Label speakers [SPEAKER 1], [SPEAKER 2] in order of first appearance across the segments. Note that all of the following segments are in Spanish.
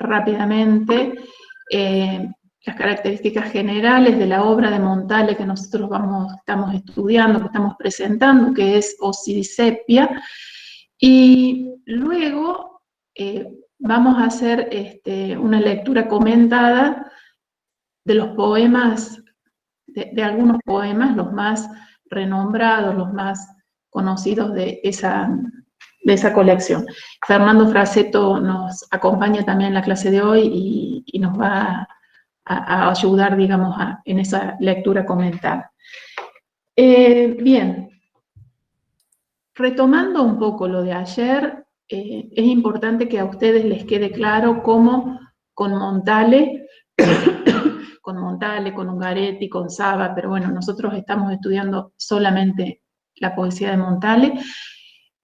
[SPEAKER 1] rápidamente las características generales de la obra de Montale que nosotros estamos estudiando, que estamos presentando, que es Ocidisepia, y luego vamos a hacer una lectura comentada de los poemas, de algunos poemas, los más renombrados, los más conocidos de esa colección. Fernando Fraseto nos acompaña también en la clase de hoy y nos va a ayudar, digamos, en esa lectura comentada. Bien, retomando un poco lo de ayer, es importante que a ustedes les quede claro cómo con Montale, con Ungaretti, con Saba, pero bueno, nosotros estamos estudiando solamente la poesía de Montale,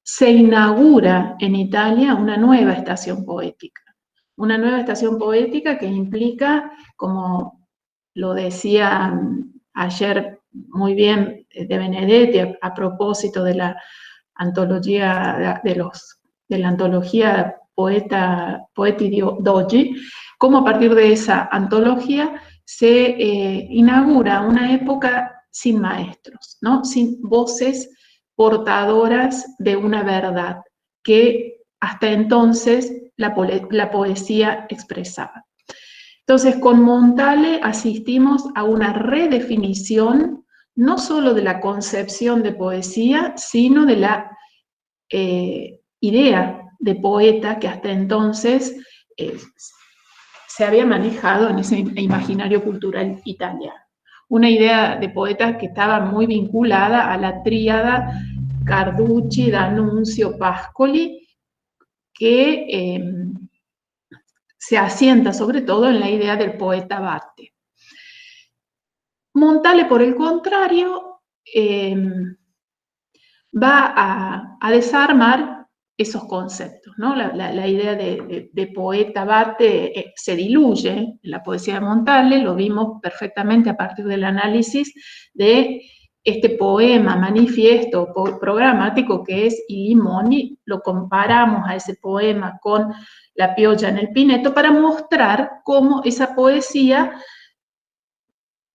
[SPEAKER 1] se inaugura en Italia una nueva estación poética. Una nueva estación poética que implica, como lo decía ayer muy bien de Benedetti a propósito de la antología de la antología Poeti d'Oggi, cómo a partir de esa antología se inaugura una época sin maestros, ¿no? Sin voces portadoras de una verdad que hasta entonces la poesía expresaba. Entonces, con Montale asistimos a una redefinición no solo de la concepción de poesía, sino de la idea de poeta que hasta entonces se había manejado en ese imaginario cultural italiano. Una idea de poeta que estaba muy vinculada a la tríada Carducci, D'Annunzio, Pascoli, que se asienta sobre todo en la idea del poeta abate. Montale, por el contrario, va a desarmar esos conceptos, ¿no? La idea de poeta abate se diluye en la poesía de Montale, lo vimos perfectamente a partir del análisis de este poema manifiesto programático que es I limoni, lo comparamos a ese poema con La pioggia nel pineto para mostrar cómo esa poesía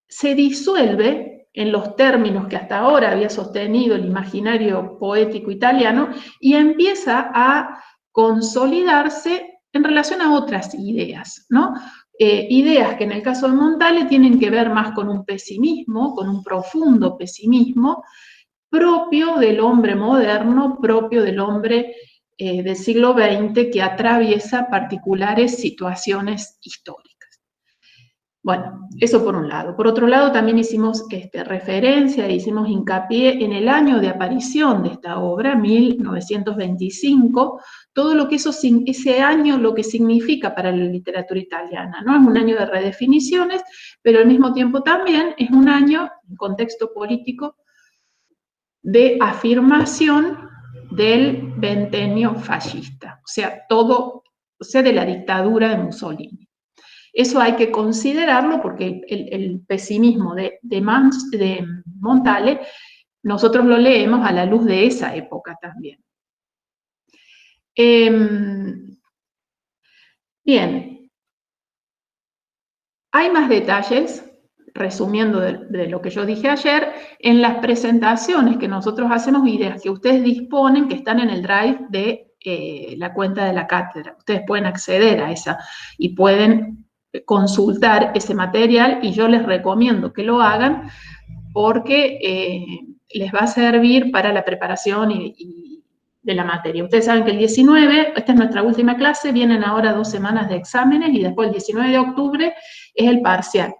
[SPEAKER 1] se disuelve en los términos que hasta ahora había sostenido el imaginario poético italiano y empieza a consolidarse en relación a otras ideas, ¿no? Ideas que en el caso de Montale tienen que ver más con un pesimismo, con un profundo pesimismo propio del hombre moderno, propio del hombre del siglo XX que atraviesa particulares situaciones históricas. Bueno, eso por un lado. Por otro lado, también hicimos referencia, hicimos hincapié en el año de aparición de esta obra, 1925, todo lo que ese año lo que significa para la literatura italiana, ¿no? Es un año de redefiniciones, pero al mismo tiempo también es un año, en contexto político, de afirmación del ventenio fascista, o sea, de la dictadura de Mussolini. Eso hay que considerarlo porque el pesimismo de Montale nosotros lo leemos a la luz de esa época también. Bien, hay más detalles, resumiendo de lo que yo dije ayer, en las presentaciones que nosotros hacemos, ideas que ustedes disponen, que están en el drive de la cuenta de la cátedra. Ustedes pueden acceder a esa y pueden consultar ese material y yo les recomiendo que lo hagan porque les va a servir para la preparación de la materia. Ustedes saben que el 19, esta es nuestra última clase, vienen ahora 2 semanas de exámenes y después el 19 de octubre es el parcial.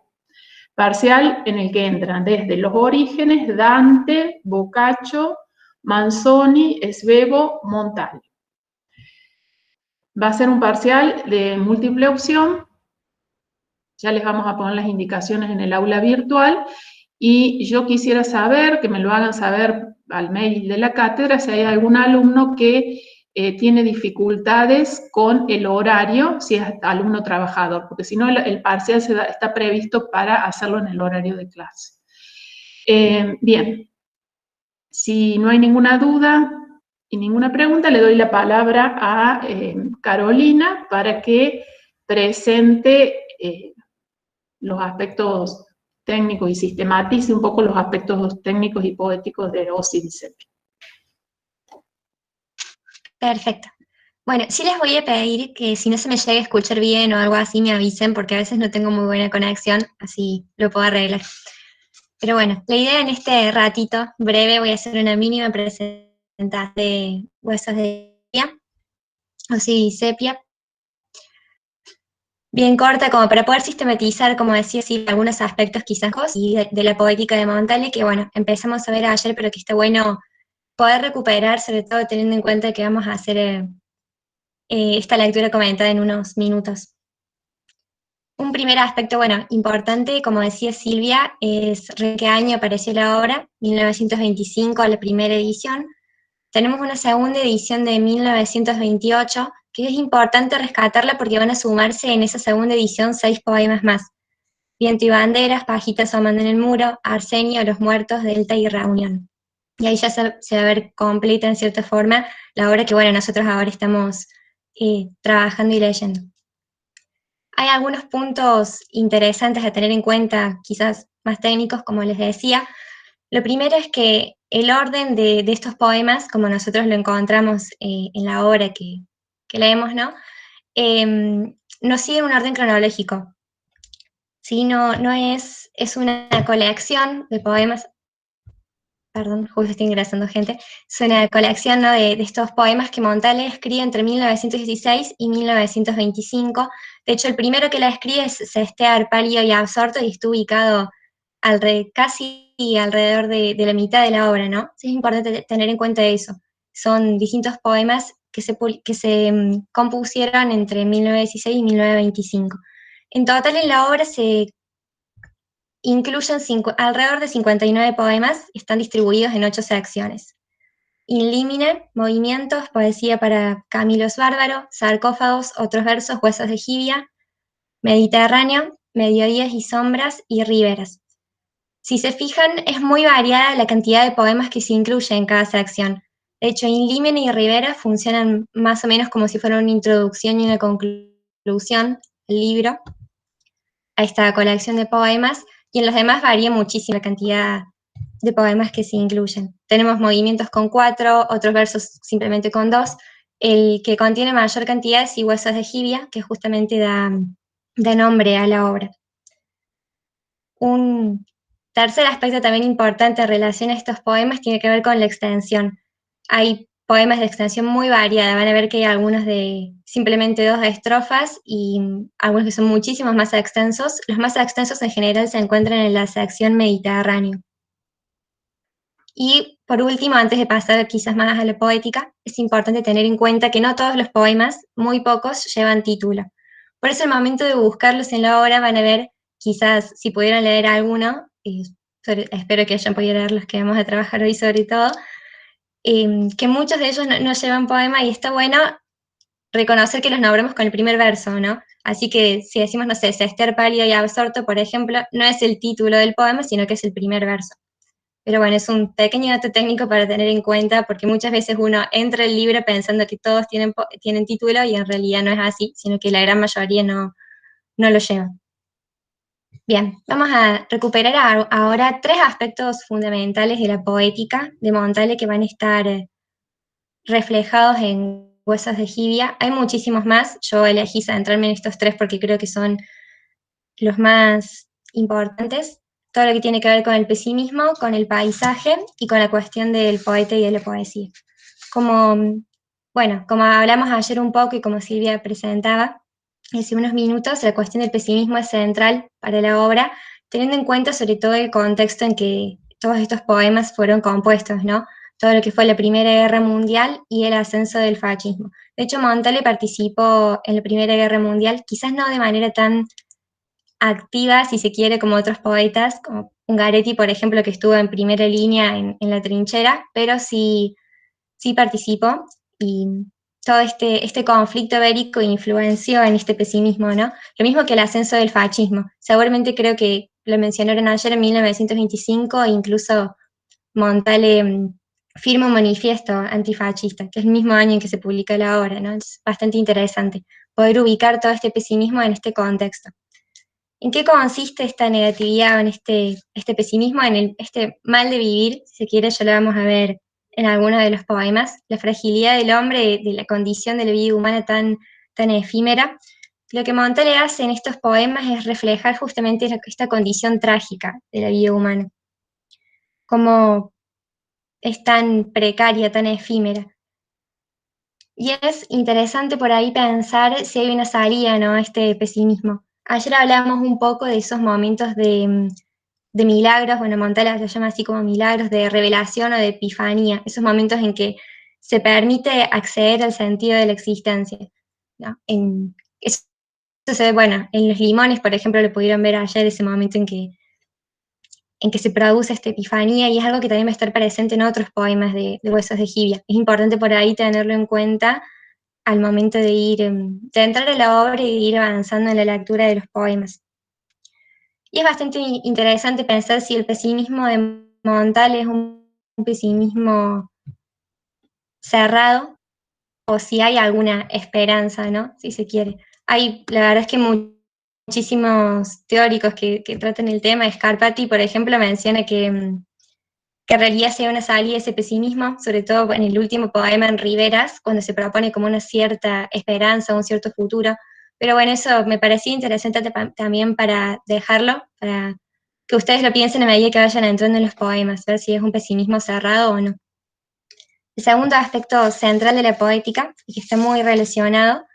[SPEAKER 1] Parcial en el que entran desde los orígenes, Dante, Boccaccio, Manzoni, Svevo, Montale. Va a ser un parcial de múltiple opción. Ya les vamos a poner las indicaciones en el aula virtual y yo quisiera saber, que me lo hagan saber al mail de la cátedra, si hay algún alumno que tiene dificultades con el horario, si es alumno trabajador, porque si no el parcial está previsto para hacerlo en el horario de clase. Bien, si no hay ninguna duda y ninguna pregunta, le doy la palabra a Carolina para que presente los aspectos técnicos y sistematice un poco los aspectos técnicos y poéticos de Osid y Sepia.
[SPEAKER 2] Perfecto. Bueno, sí les voy a pedir que si no se me llega a escuchar bien o algo así, me avisen, porque a veces no tengo muy buena conexión, así lo puedo arreglar. Pero bueno, la idea en este ratito breve, voy a hacer una mínima presentación de huesos de sepia, o sí, sepia, bien corta, como para poder sistematizar, como decía, sí, algunos aspectos quizás y de la poética de Montale, que bueno, empezamos a ver ayer, pero que está bueno poder recuperar, sobre todo teniendo en cuenta que vamos a hacer esta lectura comentada en unos minutos. Un primer aspecto, bueno, importante, como decía Silvia, es en qué año apareció la obra, 1925, la primera edición. Tenemos una segunda edición de 1928, que es importante rescatarla porque van a sumarse en esa segunda edición 6 poemas más. Viento y banderas, pajitas asomando en el muro, Arsenio, los muertos, Delta y Reunión. Y ahí ya se va a ver completa en cierta forma la obra que, bueno, nosotros ahora estamos trabajando y leyendo. Hay algunos puntos interesantes a tener en cuenta, quizás más técnicos, como les decía. Lo primero es que el orden de estos poemas, como nosotros lo encontramos en la obra que leemos, ¿no? No sigue un orden cronológico, ¿sí? No es una colección de poemas. Perdón, justo estoy ingresando gente. Es una colección, ¿no? de estos poemas que Montale escribe entre 1916 y 1925. De hecho, el primero que la escribe es Sestear, pálido y absorto, y está ubicado casi alrededor de la mitad de la obra, ¿no? Sí, es importante tener en cuenta eso. Son distintos poemas que se compusieron entre 1916 y 1925. En total, en la obra se incluyen alrededor de 59 poemas, están distribuidos en 8 secciones. In limine, movimientos, poesía para Camilos Bárbaro, sarcófagos, otros versos, huesos de jibia, Mediterráneo, mediodías y sombras y riberas. Si se fijan, es muy variada la cantidad de poemas que se incluye en cada sección. De hecho, In limine y Ribera funcionan más o menos como si fuera una introducción y una conclusión al libro, a esta colección de poemas, y en los demás varía muchísimo la cantidad de poemas que se incluyen. Tenemos movimientos con 4, otros versos simplemente con 2. El que contiene mayor cantidad es Y huesos de jibia, que justamente da nombre a la obra. Un tercer aspecto también importante en relación a estos poemas tiene que ver con la extensión. Hay poemas de extensión muy variada, van a ver que hay algunos de simplemente 2 estrofas y algunos que son muchísimos más extensos. Los más extensos en general se encuentran en la sección Mediterráneo. Y por último, antes de pasar quizás más a la poética, es importante tener en cuenta que no todos los poemas, muy pocos, llevan título. Por eso al momento de buscarlos en la obra van a ver, quizás si pudieran leer alguno, espero que hayan podido leer los que vamos a trabajar hoy sobre todo, que muchos de ellos no llevan poema y está bueno reconocer que los nombramos con el primer verso, ¿no? Así que si decimos, no sé, Sester pálido y absorto, por ejemplo, no es el título del poema, sino que es el primer verso. Pero bueno, es un pequeño dato técnico para tener en cuenta, porque muchas veces uno entra al libro pensando que todos tienen título y en realidad no es así, sino que la gran mayoría no lo lleva. Bien, vamos a recuperar ahora 3 aspectos fundamentales de la poética de Montale que van a estar reflejados en Huesos de Jibia. Hay muchísimos más, yo elegí centrarme en estos 3 porque creo que son los más importantes. Todo lo que tiene que ver con el pesimismo, con el paisaje y con la cuestión del poeta y de la poesía. Como hablamos ayer un poco y como Silvia presentaba hace unos minutos, la cuestión del pesimismo es central para la obra, teniendo en cuenta sobre todo el contexto en que todos estos poemas fueron compuestos, ¿no? Todo lo que fue la Primera Guerra Mundial y el ascenso del fascismo. De hecho, Montale participó en la Primera Guerra Mundial, quizás no de manera tan activa, si se quiere, como otros poetas, como Ungaretti, por ejemplo, que estuvo en primera línea en la trinchera, pero sí participó, y todo este conflicto bélico influenció en este pesimismo, ¿no? Lo mismo que el ascenso del fascismo. Seguramente creo que lo mencionaron ayer en 1925, e incluso Montale firma un manifiesto antifascista, que es el mismo año en que se publica la obra, ¿no? Es bastante interesante poder ubicar todo este pesimismo en este contexto. ¿En qué consiste esta negatividad, en este pesimismo, en este mal de vivir? Si se quiere, ya lo vamos a ver en algunos de los poemas, la fragilidad del hombre, de la condición de la vida humana tan efímera. Lo que Montale hace en estos poemas es reflejar justamente esta condición trágica de la vida humana, cómo es tan precaria, tan efímera. Y es interesante por ahí pensar si hay una salida, ¿no?, a este pesimismo. Ayer hablamos un poco de esos momentos de milagros, bueno, Montale lo llama así como milagros, de revelación o de epifanía, esos momentos en que se permite acceder al sentido de la existencia, ¿no? Eso se ve, bueno, en Los Limones, por ejemplo, lo pudieron ver ayer, ese momento en que se produce esta epifanía, y es algo que también va a estar presente en otros poemas de Huesos de Jibia. Es importante por ahí tenerlo en cuenta al momento de entrar a la obra y de ir avanzando en la lectura de los poemas. Y es bastante interesante pensar si el pesimismo de Montale es un pesimismo cerrado o si hay alguna esperanza, ¿no?, si se quiere. La verdad es que muchísimos teóricos que tratan el tema. Scarpati, por ejemplo, menciona que en realidad sea una salida de ese pesimismo, sobre todo en el último poema, en Riberas, cuando se propone como una cierta esperanza, un cierto futuro. Pero bueno, eso me parecía interesante también para dejarlo, para que ustedes lo piensen a medida que vayan entrando en los poemas, ver si es un pesimismo cerrado o no. El segundo aspecto central de la poética, y que está muy relacionado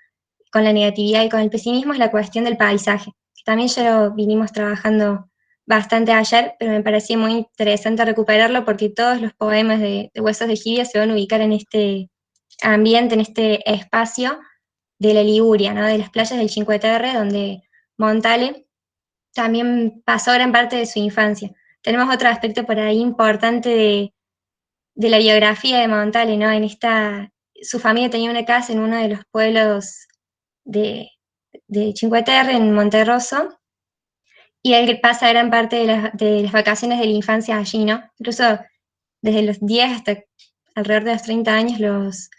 [SPEAKER 2] con la negatividad y con el pesimismo, es la cuestión del paisaje, que también ya lo vinimos trabajando bastante ayer, pero me parecía muy interesante recuperarlo porque todos los poemas de Huesos de Jibia se van a ubicar en este ambiente, en este espacio de la Liguria, ¿no?, de las playas del Cinque Terre, donde Montale también pasó gran parte de su infancia. Tenemos otro aspecto por ahí importante de la biografía de Montale, ¿no? Su familia tenía una casa en uno de los pueblos de Cinque Terre, en Monterroso, y él pasa gran parte de las vacaciones de la infancia allí, ¿no? Incluso desde los 10 hasta alrededor de los 30 años los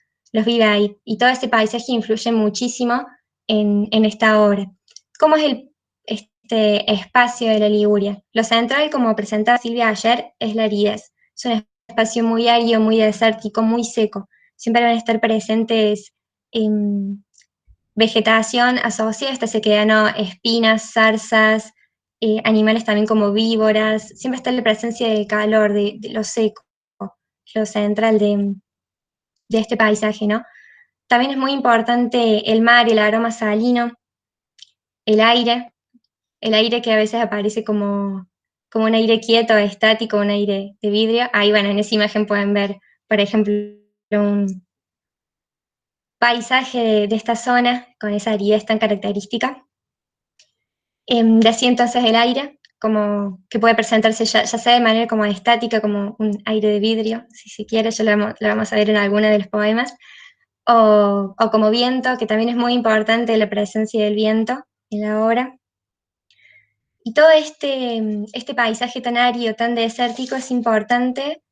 [SPEAKER 2] vive ahí. Y todo ese paisaje influye muchísimo en esta obra. ¿Cómo es este espacio de la Liguria? Lo central, como presentaba Silvia ayer, es la aridez. Es un espacio muy árido, muy desértico, muy seco. Siempre van a estar presentes vegetación asociada a esta sequedad, ¿no?, espinas, zarzas, animales también como víboras. Siempre está la presencia del calor, de lo seco, lo central de este paisaje, ¿no? También es muy importante el mar, el aroma salino, el aire que a veces aparece como un aire quieto, estático, un aire de vidrio. Ahí, bueno, en esa imagen pueden ver, por ejemplo, un paisaje de esta zona con esa aridez tan característica. Decía entonces el aire, como que puede presentarse ya sea de manera como estática, como un aire de vidrio, si se quiere, ya lo vamos a ver en alguno de los poemas, o como viento, que también es muy importante la presencia del viento en la obra. Y todo este paisaje tan árido, tan desértico, es importante,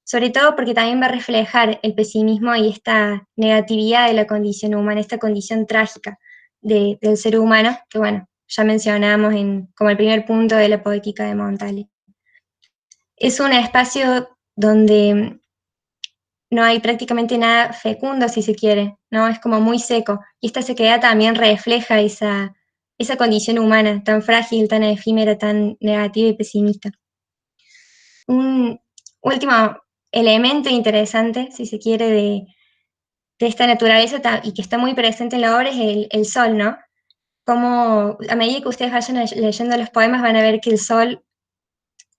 [SPEAKER 2] sobre todo porque también va a reflejar el pesimismo y esta negatividad de la condición humana, esta condición trágica del ser humano, que bueno, ya mencionamos como el primer punto de la poética de Montale. Es un espacio donde no hay prácticamente nada fecundo, si se quiere, ¿no? Es como muy seco, y esta sequedad también refleja esa condición humana tan frágil, tan efímera, tan negativa y pesimista. Un último elemento interesante, si se quiere, de esta naturaleza y que está muy presente en la obra es el sol, ¿no? Como a medida que ustedes vayan leyendo los poemas van a ver que el sol,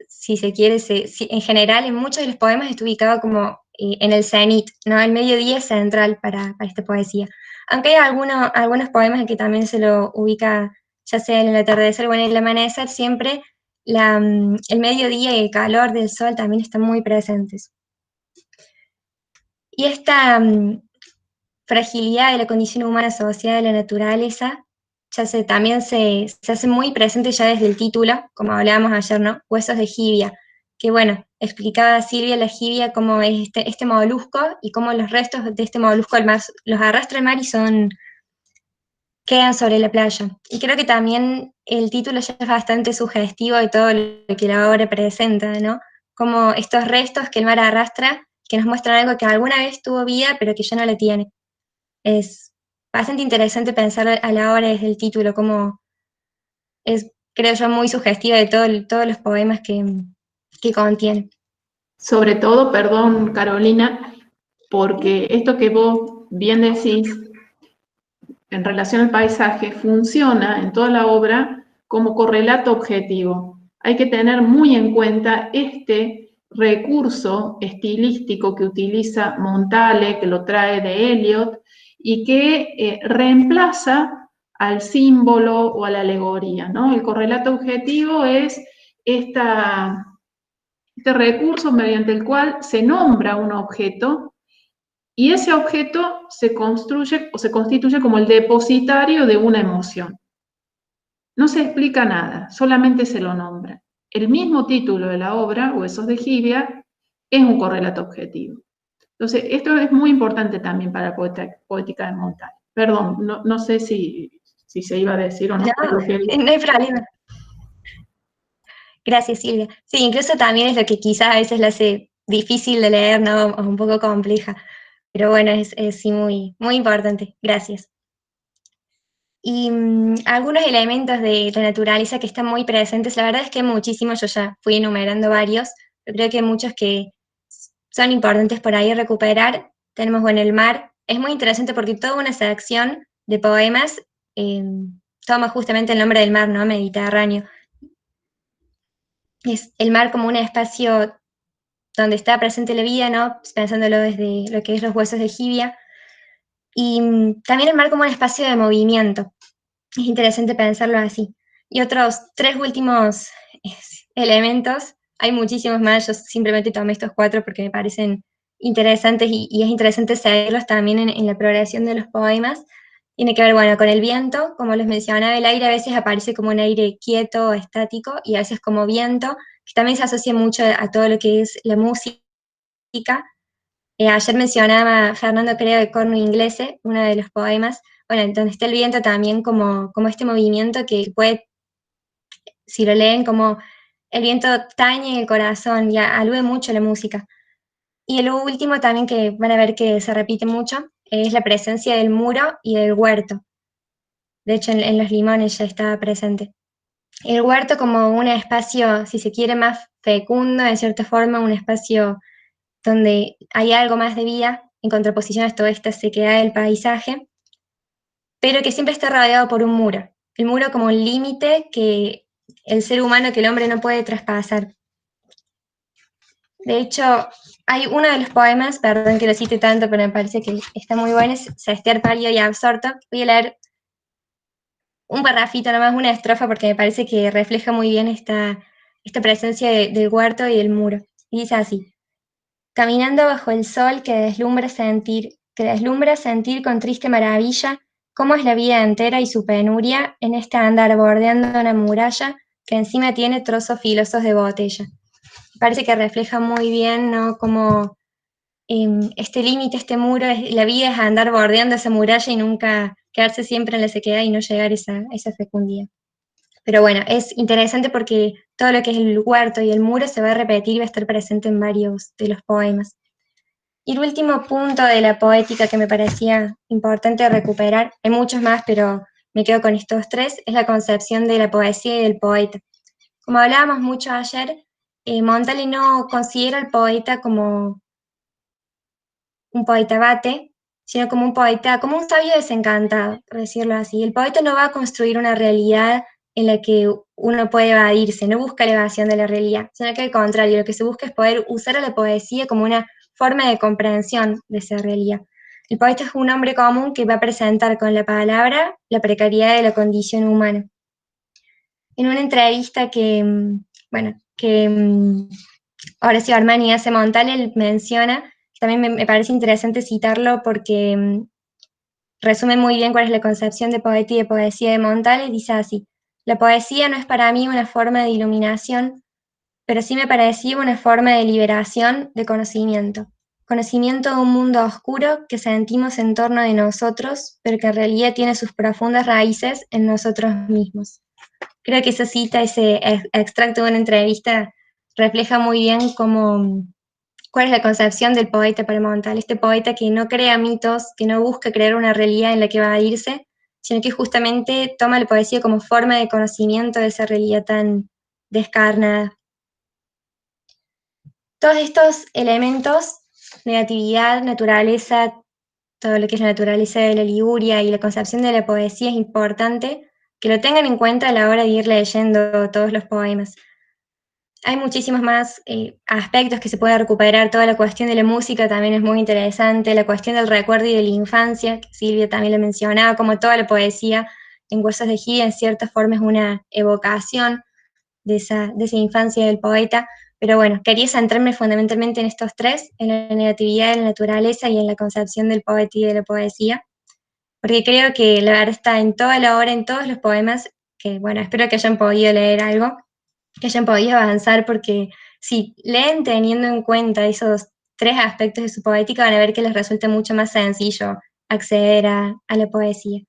[SPEAKER 2] si se quiere, en general en muchos de los poemas está ubicado como en el cenit, ¿no? El mediodía es central para esta poesía. Aunque hay algunos poemas en que también se lo ubica, ya sea en el atardecer o en el amanecer, siempre el mediodía y el calor del sol también están muy presentes. Y esta fragilidad de la condición humana asociada a la naturaleza también se hace muy presente ya desde el título, como hablábamos ayer, ¿no? Huesos de Jibia, que bueno, explicaba Silvia la jibia cómo es este molusco y cómo los restos de este molusco los arrastra el mar y son quedan sobre la playa. Y creo que también el título ya es bastante sugestivo de todo lo que la obra presenta, ¿no? Como estos restos que el mar arrastra, que nos muestran algo que alguna vez tuvo vida, pero que ya no la tiene. Es bastante interesante pensar a la obra desde el título, como es, creo yo, muy sugestiva de todos los poemas que contiene.
[SPEAKER 1] Sobre todo, perdón, Carolina, porque esto que vos bien decís en relación al paisaje funciona en toda la obra como correlato objetivo. Hay que tener muy en cuenta este recurso estilístico que utiliza Montale, que lo trae de Eliot, y que reemplaza al símbolo o a la alegoría, ¿no? El correlato objetivo es este recurso mediante el cual se nombra un objeto y ese objeto se construye o se constituye como el depositario de una emoción. No se explica nada, solamente se lo nombra. El mismo título de la obra, Huesos de Jibia, es un correlato objetivo. Entonces, esto es muy importante también para la poética de Montale. Perdón, no sé si se iba a decir o no.
[SPEAKER 2] No, no hay problema. Gracias, Silvia. Sí, incluso también es lo que quizás a veces la hace difícil de leer, ¿no? O un poco compleja. Pero bueno, es sí muy, muy importante. Gracias. Y algunos elementos de la naturaleza que están muy presentes, la verdad es que muchísimos, yo ya fui enumerando varios, pero creo que hay muchos que son importantes por ahí recuperar. Tenemos, bueno, el mar. Es muy interesante porque toda una sección de poemas eh, toma justamente el nombre del mar, ¿no? Mediterráneo. Es el mar como un espacio donde está presente la vida, ¿no? Pensándolo desde lo que es los huesos de Jibia. Y también el mar como un espacio de movimiento. Es interesante pensarlo así. Y otros tres últimos elementos, hay muchísimos más, yo simplemente tomé estos cuatro porque me parecen interesantes y es interesante seguirlos también en la progresión de los poemas. Tiene que ver, bueno, con el viento, como les mencionaba, el aire a veces aparece como un aire quieto o estático y a veces como viento, que también se asocia mucho a todo lo que es la música. Ayer mencionaba Fernando Creo de Corno Inglese, uno de los poemas, bueno, donde está el viento también como este movimiento que puede, si lo leen, como el viento tañe el corazón y alude mucho a la música. Y el último también que van a ver que se repite mucho es la presencia del muro y del huerto. De hecho, en Los Limones ya está presente. El huerto como un espacio, si se quiere, más fecundo, de cierta forma, un espacio donde hay algo más de vida, en contraposición a toda esta sequedad del paisaje, pero que siempre está rodeado por un muro. El muro como un límite que el ser humano, que el hombre no puede traspasar. De hecho, hay uno de los poemas, perdón que lo cite tanto, pero me parece que está muy bueno, es Sester Pálido y Absorto. Voy a leer un parrafito nomás, una estrofa, porque me parece que refleja muy bien esta presencia del huerto y del muro. Y dice así: caminando bajo el sol que deslumbra sentir con triste maravilla cómo es la vida entera y su penuria en este andar bordeando una muralla que encima tiene trozos filosos de botella. Parece que refleja muy bien, ¿no? Como este límite, este muro, la vida es andar bordeando esa muralla y nunca quedarse siempre en la sequedad y no llegar a esa fecundidad. Pero bueno, es interesante porque todo lo que es el huerto y el muro se va a repetir y va a estar presente en varios de los poemas. Y el último punto de la poética que me parecía importante recuperar, hay muchos más, pero me quedo con estos tres, es la concepción de la poesía y del poeta. Como hablábamos mucho ayer, Montale no considera al poeta como un poeta bate, sino como un poeta, como un sabio desencantado, por decirlo así. El poeta no va a construir una realidad en la que uno puede evadirse, no busca la evasión de la realidad, sino que al contrario, lo que se busca es poder usar a la poesía como una forma de comprensión de esa realidad. El poeta es un hombre común que va a presentar con la palabra la precariedad de la condición humana. En una entrevista que Horacio Armani hace Montale, él menciona, también me parece interesante citarlo porque resume muy bien cuál es la concepción de poeta y de poesía de Montale, dice así: la poesía no es para mí una forma de iluminación, pero sí me parecía una forma de liberación, de conocimiento. conocimiento de un mundo oscuro que sentimos en torno de nosotros, pero que en realidad tiene sus profundas raíces en nosotros mismos. Creo que esa cita, ese extracto de una entrevista, refleja muy bien cuál es la concepción del poeta para Montal, este poeta que no crea mitos, que no busca crear una realidad en la que va a irse, sino que justamente toma la poesía como forma de conocimiento de esa realidad tan descarnada. Todos estos elementos, negatividad, naturaleza, todo lo que es la naturaleza de la Liguria y la concepción de la poesía, es importante que lo tengan en cuenta a la hora de ir leyendo todos los poemas. Hay muchísimos más aspectos que se puede recuperar, toda la cuestión de la música también es muy interesante, la cuestión del recuerdo y de la infancia, que Silvia también lo mencionaba, como toda la poesía en Huesos de Gira, en cierta forma es una evocación de esa infancia del poeta, pero bueno, quería centrarme fundamentalmente en estos tres, en la negatividad de la naturaleza y en la concepción del poeta y de la poesía, porque creo que la verdad está en toda la obra, en todos los poemas, que bueno, espero que hayan podido leer algo, que hayan podido avanzar, porque si leen teniendo en cuenta esos tres aspectos de su poética, van a ver que les resulta mucho más sencillo acceder a la poesía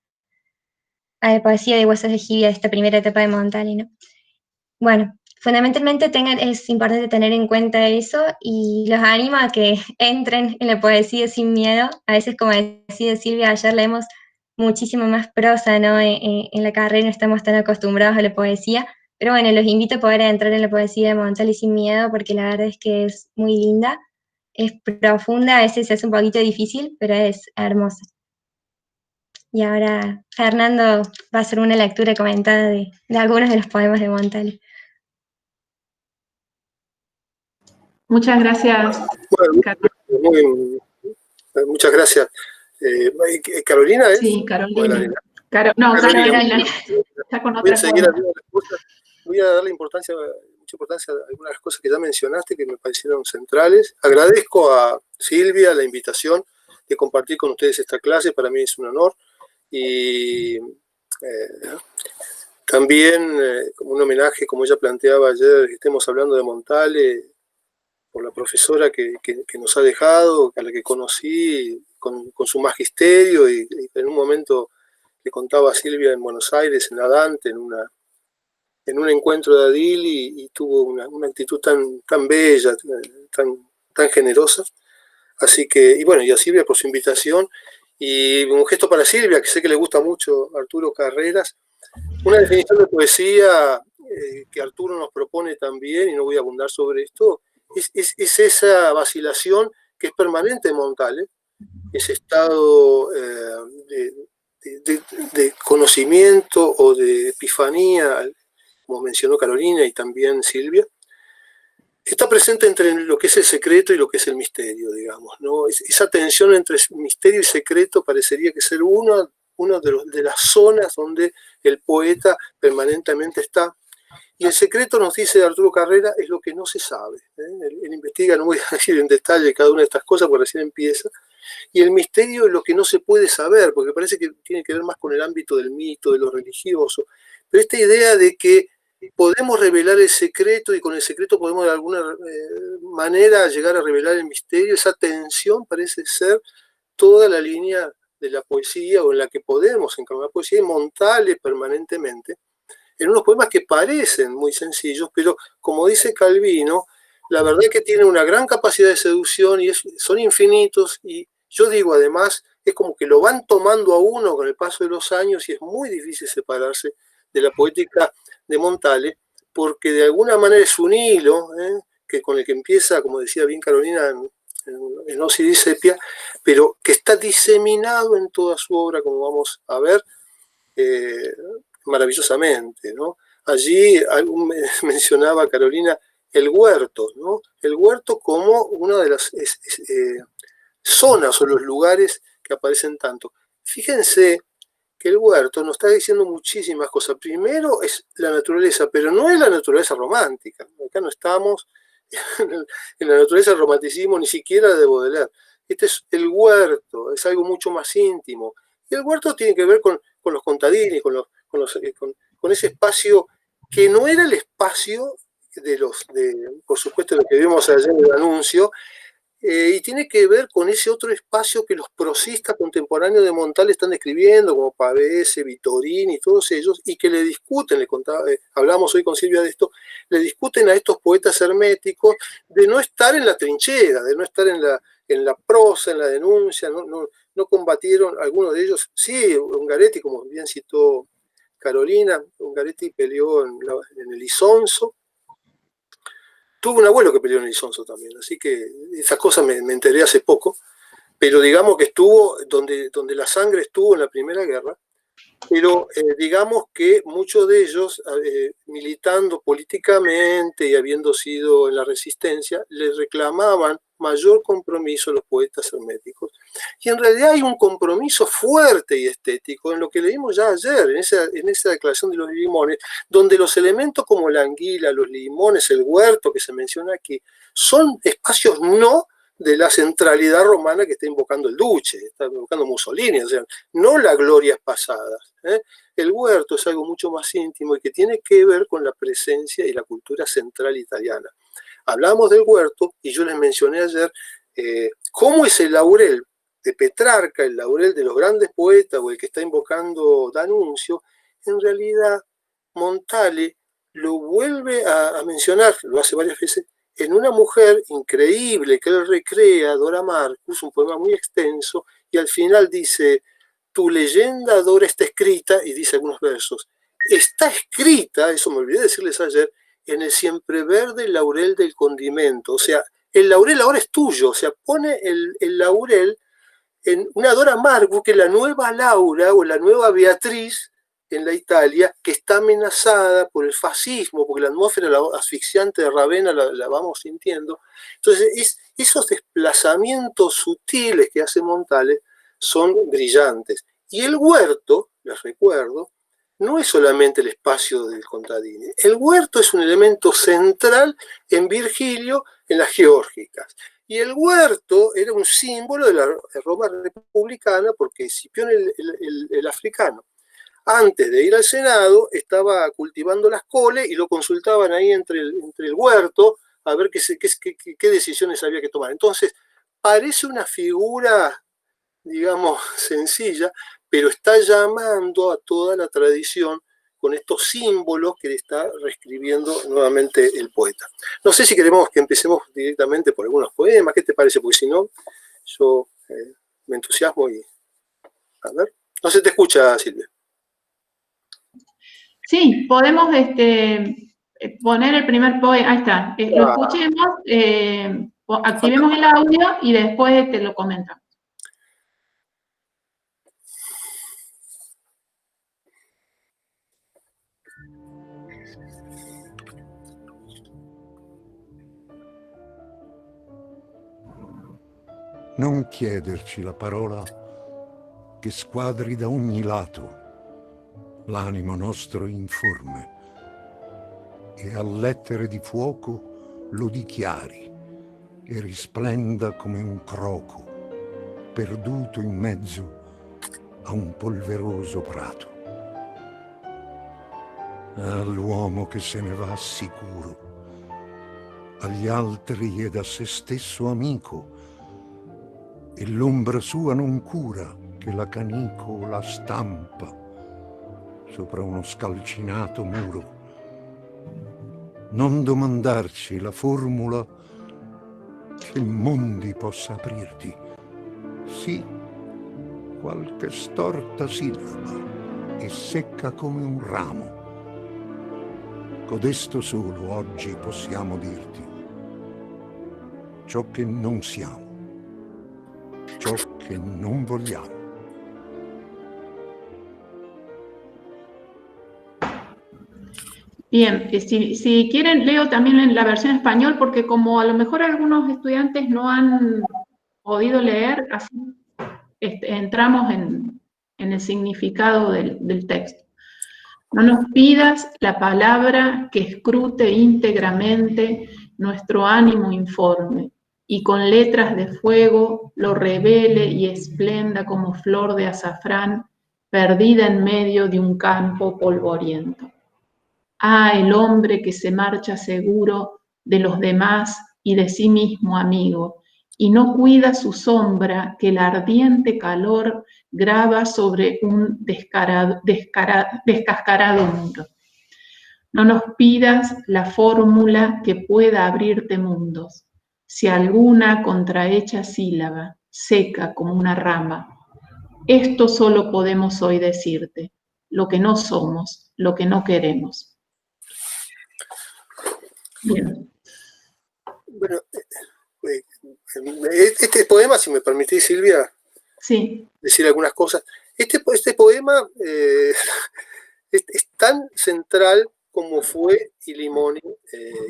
[SPEAKER 2] de Huesos de Gira, de esta primera etapa de Montale, ¿no? Bueno, fundamentalmente es importante tener en cuenta eso y los animo a que entren en la poesía sin miedo. A veces, como decía Silvia, ayer leemos muchísimo más prosa, ¿no? En la carrera no estamos tan acostumbrados a la poesía, pero bueno, los invito a poder entrar en la poesía de Montale sin miedo porque la verdad es que es muy linda, es profunda, a veces es un poquito difícil, pero es hermosa. Y ahora Fernando va a hacer una lectura comentada de algunos de los poemas de Montale.
[SPEAKER 1] Muchas gracias,
[SPEAKER 3] Bueno, muchas gracias. ¿Carolina es?
[SPEAKER 1] Sí, Carolina. Carolina. Está con otra cuenta.
[SPEAKER 3] Voy a darle mucha importancia a algunas cosas que ya mencionaste que me parecieron centrales. Agradezco a Silvia la invitación de compartir con ustedes esta clase. Para mí es un honor. Y también, como un homenaje, como ella planteaba ayer, que estemos hablando de Montale, por la profesora que nos ha dejado, a la que conocí con su magisterio y en un momento le contaba a Silvia en Buenos Aires, en la Dante, en un encuentro de Adil y tuvo una actitud tan bella, tan generosa. Así que, y bueno, y a Silvia por su invitación y un gesto para Silvia, que sé que le gusta mucho Arturo Carreras, una definición de poesía que Arturo nos propone también, y no voy a abundar sobre esto, es esa vacilación que es permanente en Montale, ese estado de conocimiento o de epifanía, como mencionó Carolina y también Silvia, está presente entre lo que es el secreto y lo que es el misterio, digamos, ¿no? Esa tensión entre misterio y secreto parecería que ser una de las zonas donde el poeta permanentemente está. Y el secreto, nos dice Arturo Carrera, es lo que no se sabe. Él investiga, no voy a decir en detalle cada una de estas cosas porque recién empieza. Y el misterio es lo que no se puede saber, porque parece que tiene que ver más con el ámbito del mito, de lo religioso. Pero esta idea de que podemos revelar el secreto y con el secreto podemos de alguna manera llegar a revelar el misterio, esa tensión parece ser toda la línea de la poesía o en la que podemos encarnar poesía y Montale permanentemente en unos poemas que parecen muy sencillos, pero como dice Calvino, la verdad es que tienen una gran capacidad de seducción y son infinitos y yo digo además, es como que lo van tomando a uno con el paso de los años y es muy difícil separarse de la poética de Montale, porque de alguna manera es un hilo que con el que empieza, como decía bien Carolina, en Osiris Sepia, pero que está diseminado en toda su obra, como vamos a ver, maravillosamente, ¿no? Allí mencionaba Carolina el huerto, ¿no? El huerto como una de las zonas o los lugares que aparecen tanto. Fíjense que el huerto nos está diciendo muchísimas cosas. Primero es la naturaleza, pero no es la naturaleza romántica. Acá no estamos en la naturaleza del romanticismo, ni siquiera de Baudelaire. Este es el huerto, es algo mucho más íntimo. Y el huerto tiene que ver con los contadini, con ese espacio que no era el espacio por supuesto, lo que vimos ayer en el anuncio, y tiene que ver con ese otro espacio que los prosistas contemporáneos de Montale están describiendo, como Pavese, Vittorini, todos ellos, y que le discuten, hablamos hoy con Silvia de esto, le discuten a estos poetas herméticos de no estar en la trinchera, de no estar en la prosa, en la denuncia, no combatieron, algunos de ellos, sí, Ungaretti, como bien citó Carolina, Ungaretti peleó en el Isonzo. Tuve un abuelo que peleó en el Isonzo también, así que esas cosas me enteré hace poco, pero digamos que estuvo donde la sangre estuvo en la Primera Guerra, pero digamos que muchos de ellos, militando políticamente y habiendo sido en la resistencia, les reclamaban mayor compromiso a los poetas herméticos. Y en realidad hay un compromiso fuerte y estético en lo que leímos ya ayer, en esa declaración de los limones, donde los elementos como la anguila, los limones, el huerto que se menciona aquí, son espacios no de la centralidad romana que está invocando el Duce, está invocando Mussolini, o sea, no las glorias pasadas. El huerto es algo mucho más íntimo y que tiene que ver con la presencia y la cultura central italiana. Hablamos del huerto y yo les mencioné ayer cómo es el laurel de Petrarca, el laurel de los grandes poetas o el que está invocando D'Annunzio, en realidad Montale lo vuelve a mencionar, lo hace varias veces, en una mujer increíble que él recrea, Dora Marcus, un poema muy extenso, y al final dice, tu leyenda, Dora, está escrita, y dice algunos versos, está escrita, eso me olvidé decirles ayer, en el siempre verde laurel del condimento, o sea, el laurel ahora es tuyo, o sea, pone el laurel en una Dora Marcus, que es la nueva Laura o la nueva Beatriz en la Italia, que está amenazada por el fascismo, porque la atmósfera asfixiante de Ravenna la vamos sintiendo. Entonces, esos desplazamientos sutiles que hace Montale son brillantes. Y el huerto, les recuerdo, no es solamente el espacio del contadini. El huerto es un elemento central en Virgilio, en las Geórgicas. Y el huerto era un símbolo de la Roma republicana porque Escipión el africano, antes de ir al Senado, estaba cultivando las coles y lo consultaban ahí entre el huerto a ver qué decisiones había que tomar. Entonces, parece una figura, digamos, sencilla, pero está llamando a toda la tradición con estos símbolos que está reescribiendo nuevamente el poeta. No sé si queremos que empecemos directamente por algunos poemas, ¿qué te parece? Porque si no, yo me entusiasmo y... A ver, no se te escucha, Silvia.
[SPEAKER 1] Sí, podemos poner el primer poema, ahí está, lo escuchemos, activemos el audio y después te lo comentamos.
[SPEAKER 4] Non chiederci la parola che squadri da ogni lato l'animo nostro informe e a lettere di fuoco lo dichiari e risplenda come un croco perduto in mezzo a un polveroso prato. All'uomo che se ne va sicuro, agli altri ed a se stesso amico, e l'ombra sua non cura che la canicola stampa sopra uno scalcinato muro. Non domandarci la formula che mondi possa aprirti, sì, qualche storta sillaba e secca come un ramo. Codesto solo oggi possiamo dirti ciò che non siamo, ciò che non vogliamo.
[SPEAKER 1] Bien, si quieren leo también en la versión español porque como a lo mejor algunos estudiantes no han podido leer, así entramos en el significado del texto. No nos pidas la palabra que escrute íntegramente nuestro ánimo informe y con letras de fuego lo revele y esplenda como flor de azafrán perdida en medio de un campo polvoriento. Ah, el hombre que se marcha seguro de los demás y de sí mismo amigo, y no cuida su sombra que el ardiente calor graba sobre un descascarado muro. No nos pidas la fórmula que pueda abrirte mundos, si alguna contrahecha sílaba, seca como una rama. Esto solo podemos hoy decirte, lo que no somos, lo que no queremos. Bien.
[SPEAKER 3] Bueno, este poema, si me permitís, Silvia,
[SPEAKER 1] sí,
[SPEAKER 3] decir algunas cosas. Este poema es tan central como fue I Limoni,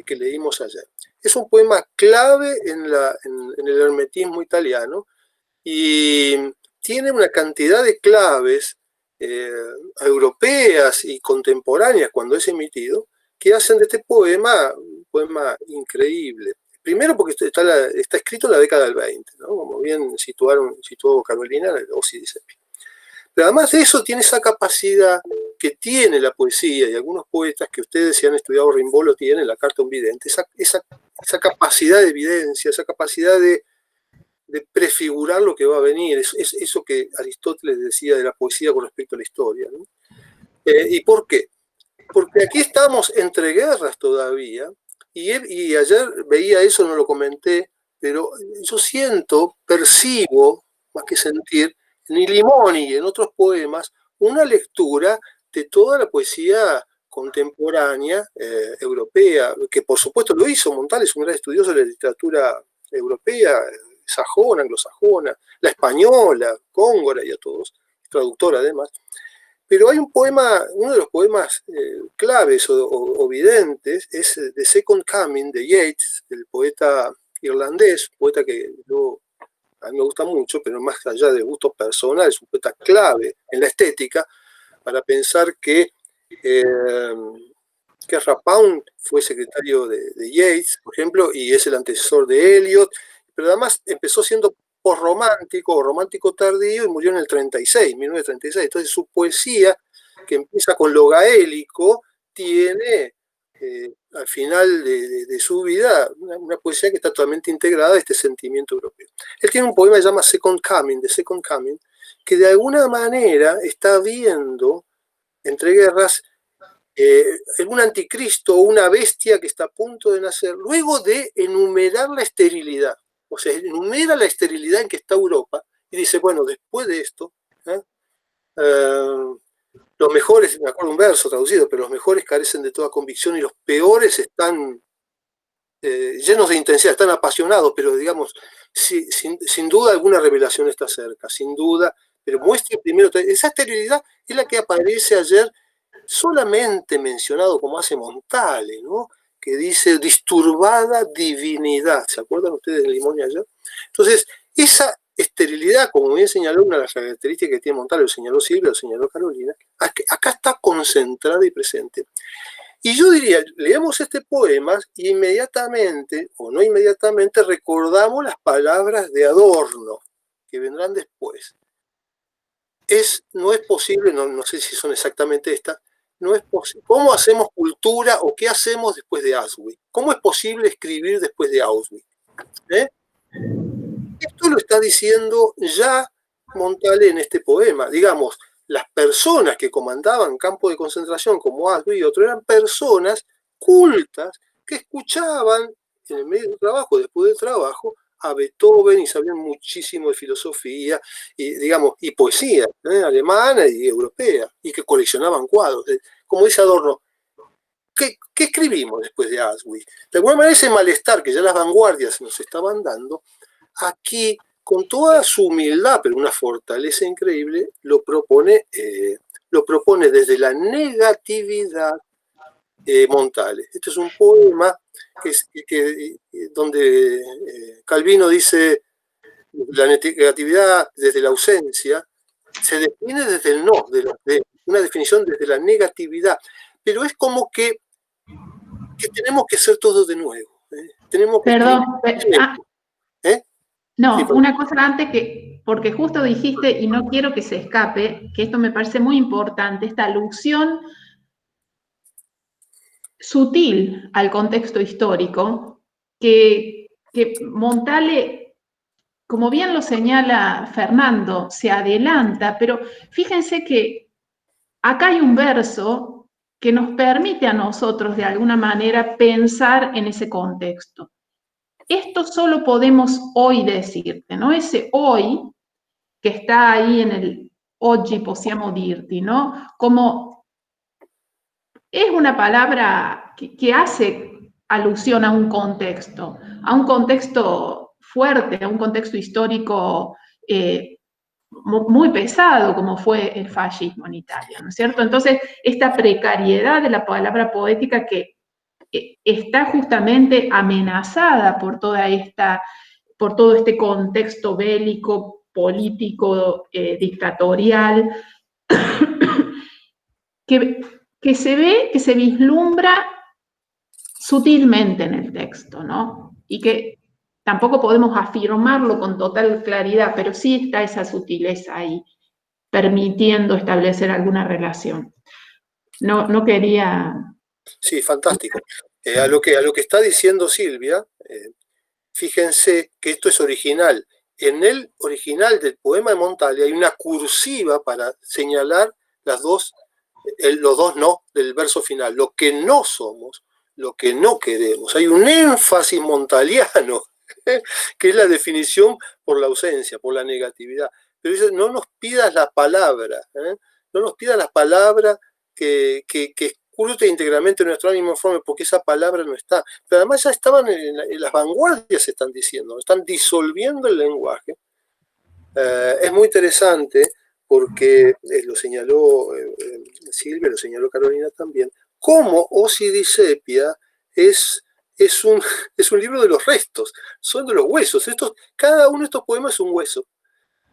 [SPEAKER 3] que leímos ayer. Es un poema clave en el hermetismo italiano y tiene una cantidad de claves europeas y contemporáneas cuando es emitido que hacen de este poema un poema increíble. Primero porque está escrito en la década del 20, ¿no? Como bien situó Carolina, Ossi di Seppi. Pero además de eso tiene esa capacidad que tiene la poesía y algunos poetas que ustedes, si han estudiado Rimbaud, lo tienen, la carta a un vidente, esa capacidad de evidencia, esa capacidad de prefigurar lo que va a venir, es eso que Aristóteles decía de la poesía con respecto a la historia, ¿no? ¿Y por qué? Porque aquí estamos entre guerras todavía, y ayer veía eso, no lo comenté, pero yo percibo, más que sentir, en I Limoni y en otros poemas, una lectura de toda la poesía contemporánea europea, que por supuesto lo hizo Montale, es un gran estudioso de la literatura europea, sajona, anglosajona, la española, Góngora y a todos, traductor además. Pero hay un poema, uno de los poemas claves o videntes es The Second Coming de Yeats, el poeta irlandés, poeta que a mí me gusta mucho, pero más allá de gustos personales, es un poeta clave en la estética para pensar que Rapin fue secretario de Yeats, por ejemplo, y es el antecesor de Eliot, pero además empezó siendo posromántico o romántico tardío y murió en el 1936. Entonces su poesía, que empieza con lo gaélico, tiene al final de su vida una poesía que está totalmente integrada a este sentimiento europeo. Él tiene un poema que se llama Second Coming, The Second Coming, que de alguna manera está viendo entre guerras un anticristo o una bestia que está a punto de nacer, luego de enumerar la esterilidad. O sea, enumera la esterilidad en que está Europa y dice, bueno, después de esto, los mejores, me acuerdo un verso traducido, pero los mejores carecen de toda convicción y los peores están llenos de intensidad, están apasionados, pero digamos, sin duda alguna revelación está cerca, sin duda, pero muestre primero, esa esterilidad es la que aparece ayer solamente mencionado como hace Montale, ¿no? Que dice disturbada divinidad. ¿Se acuerdan ustedes de Limoni ayer? Entonces, esa esterilidad, como bien señaló una de las características que tiene Montale, lo señaló Silvia, lo señaló Carolina, acá está concentrada y presente. Y yo diría, leemos este poema y inmediatamente, o no inmediatamente, recordamos las palabras de Adorno, que vendrán después. No es posible, no sé si son exactamente estas, no es posible. ¿Cómo hacemos cultura o qué hacemos después de Auschwitz? ¿Cómo es posible escribir después de Auschwitz? Esto lo está diciendo ya Montale en este poema. Digamos, las personas que comandaban campos de concentración como Auschwitz y otros eran personas cultas que escuchaban en el medio del trabajo, después del trabajo, a Beethoven y sabían muchísimo de filosofía y, digamos, y poesía alemana y europea, y que coleccionaban cuadros. Como dice Adorno, ¿qué escribimos después de Auschwitz? De alguna manera ese malestar que ya las vanguardias nos estaban dando, aquí, con toda su humildad, pero una fortaleza increíble, lo propone desde la negatividad Montale. Este es un poema donde Calvino dice la negatividad desde la ausencia se define desde el no, de una definición desde la negatividad, pero es como que tenemos que ser todos de nuevo. Tenemos que
[SPEAKER 1] no,
[SPEAKER 3] sí,
[SPEAKER 1] una cosa antes porque justo dijiste, y no quiero que se escape, que esto me parece muy importante, esta alusión sutil al contexto histórico que Montale como bien lo señala Fernando, se adelanta, pero fíjense que acá hay un verso que nos permite a nosotros de alguna manera pensar en ese contexto. Esto solo podemos hoy decirte, ¿no? Ese hoy que está ahí en el oggi possiamo dirti, ¿no? Como es una palabra que hace alusión a un contexto fuerte, a un contexto histórico muy pesado, como fue el fascismo en Italia, ¿no es cierto? Entonces, esta precariedad de la palabra poética que está justamente amenazada por por todo este contexto bélico, político, dictatorial, que se ve, que se vislumbra sutilmente en el texto, ¿no? Y que tampoco podemos afirmarlo con total claridad, pero sí está esa sutileza ahí, permitiendo establecer alguna relación. No quería...
[SPEAKER 3] Sí, fantástico. A lo que está diciendo Silvia, fíjense que esto es original. En el original del poema de Montale hay una cursiva para señalar los dos no del verso final, lo que no somos, lo que no queremos. Hay un énfasis montaliano, que es la definición por la ausencia, por la negatividad. Pero dice, no nos pidas la palabra, no nos pidas la palabra que escrute íntegramente nuestro ánimo informe, porque esa palabra no está. Pero además ya estaban en las vanguardias, están diciendo, están disolviendo el lenguaje. Es muy interesante porque lo señaló Silvia, lo señaló Carolina también, cómo Ocidisepia es un libro de los restos, son de los huesos. Cada uno de estos poemas es un hueso,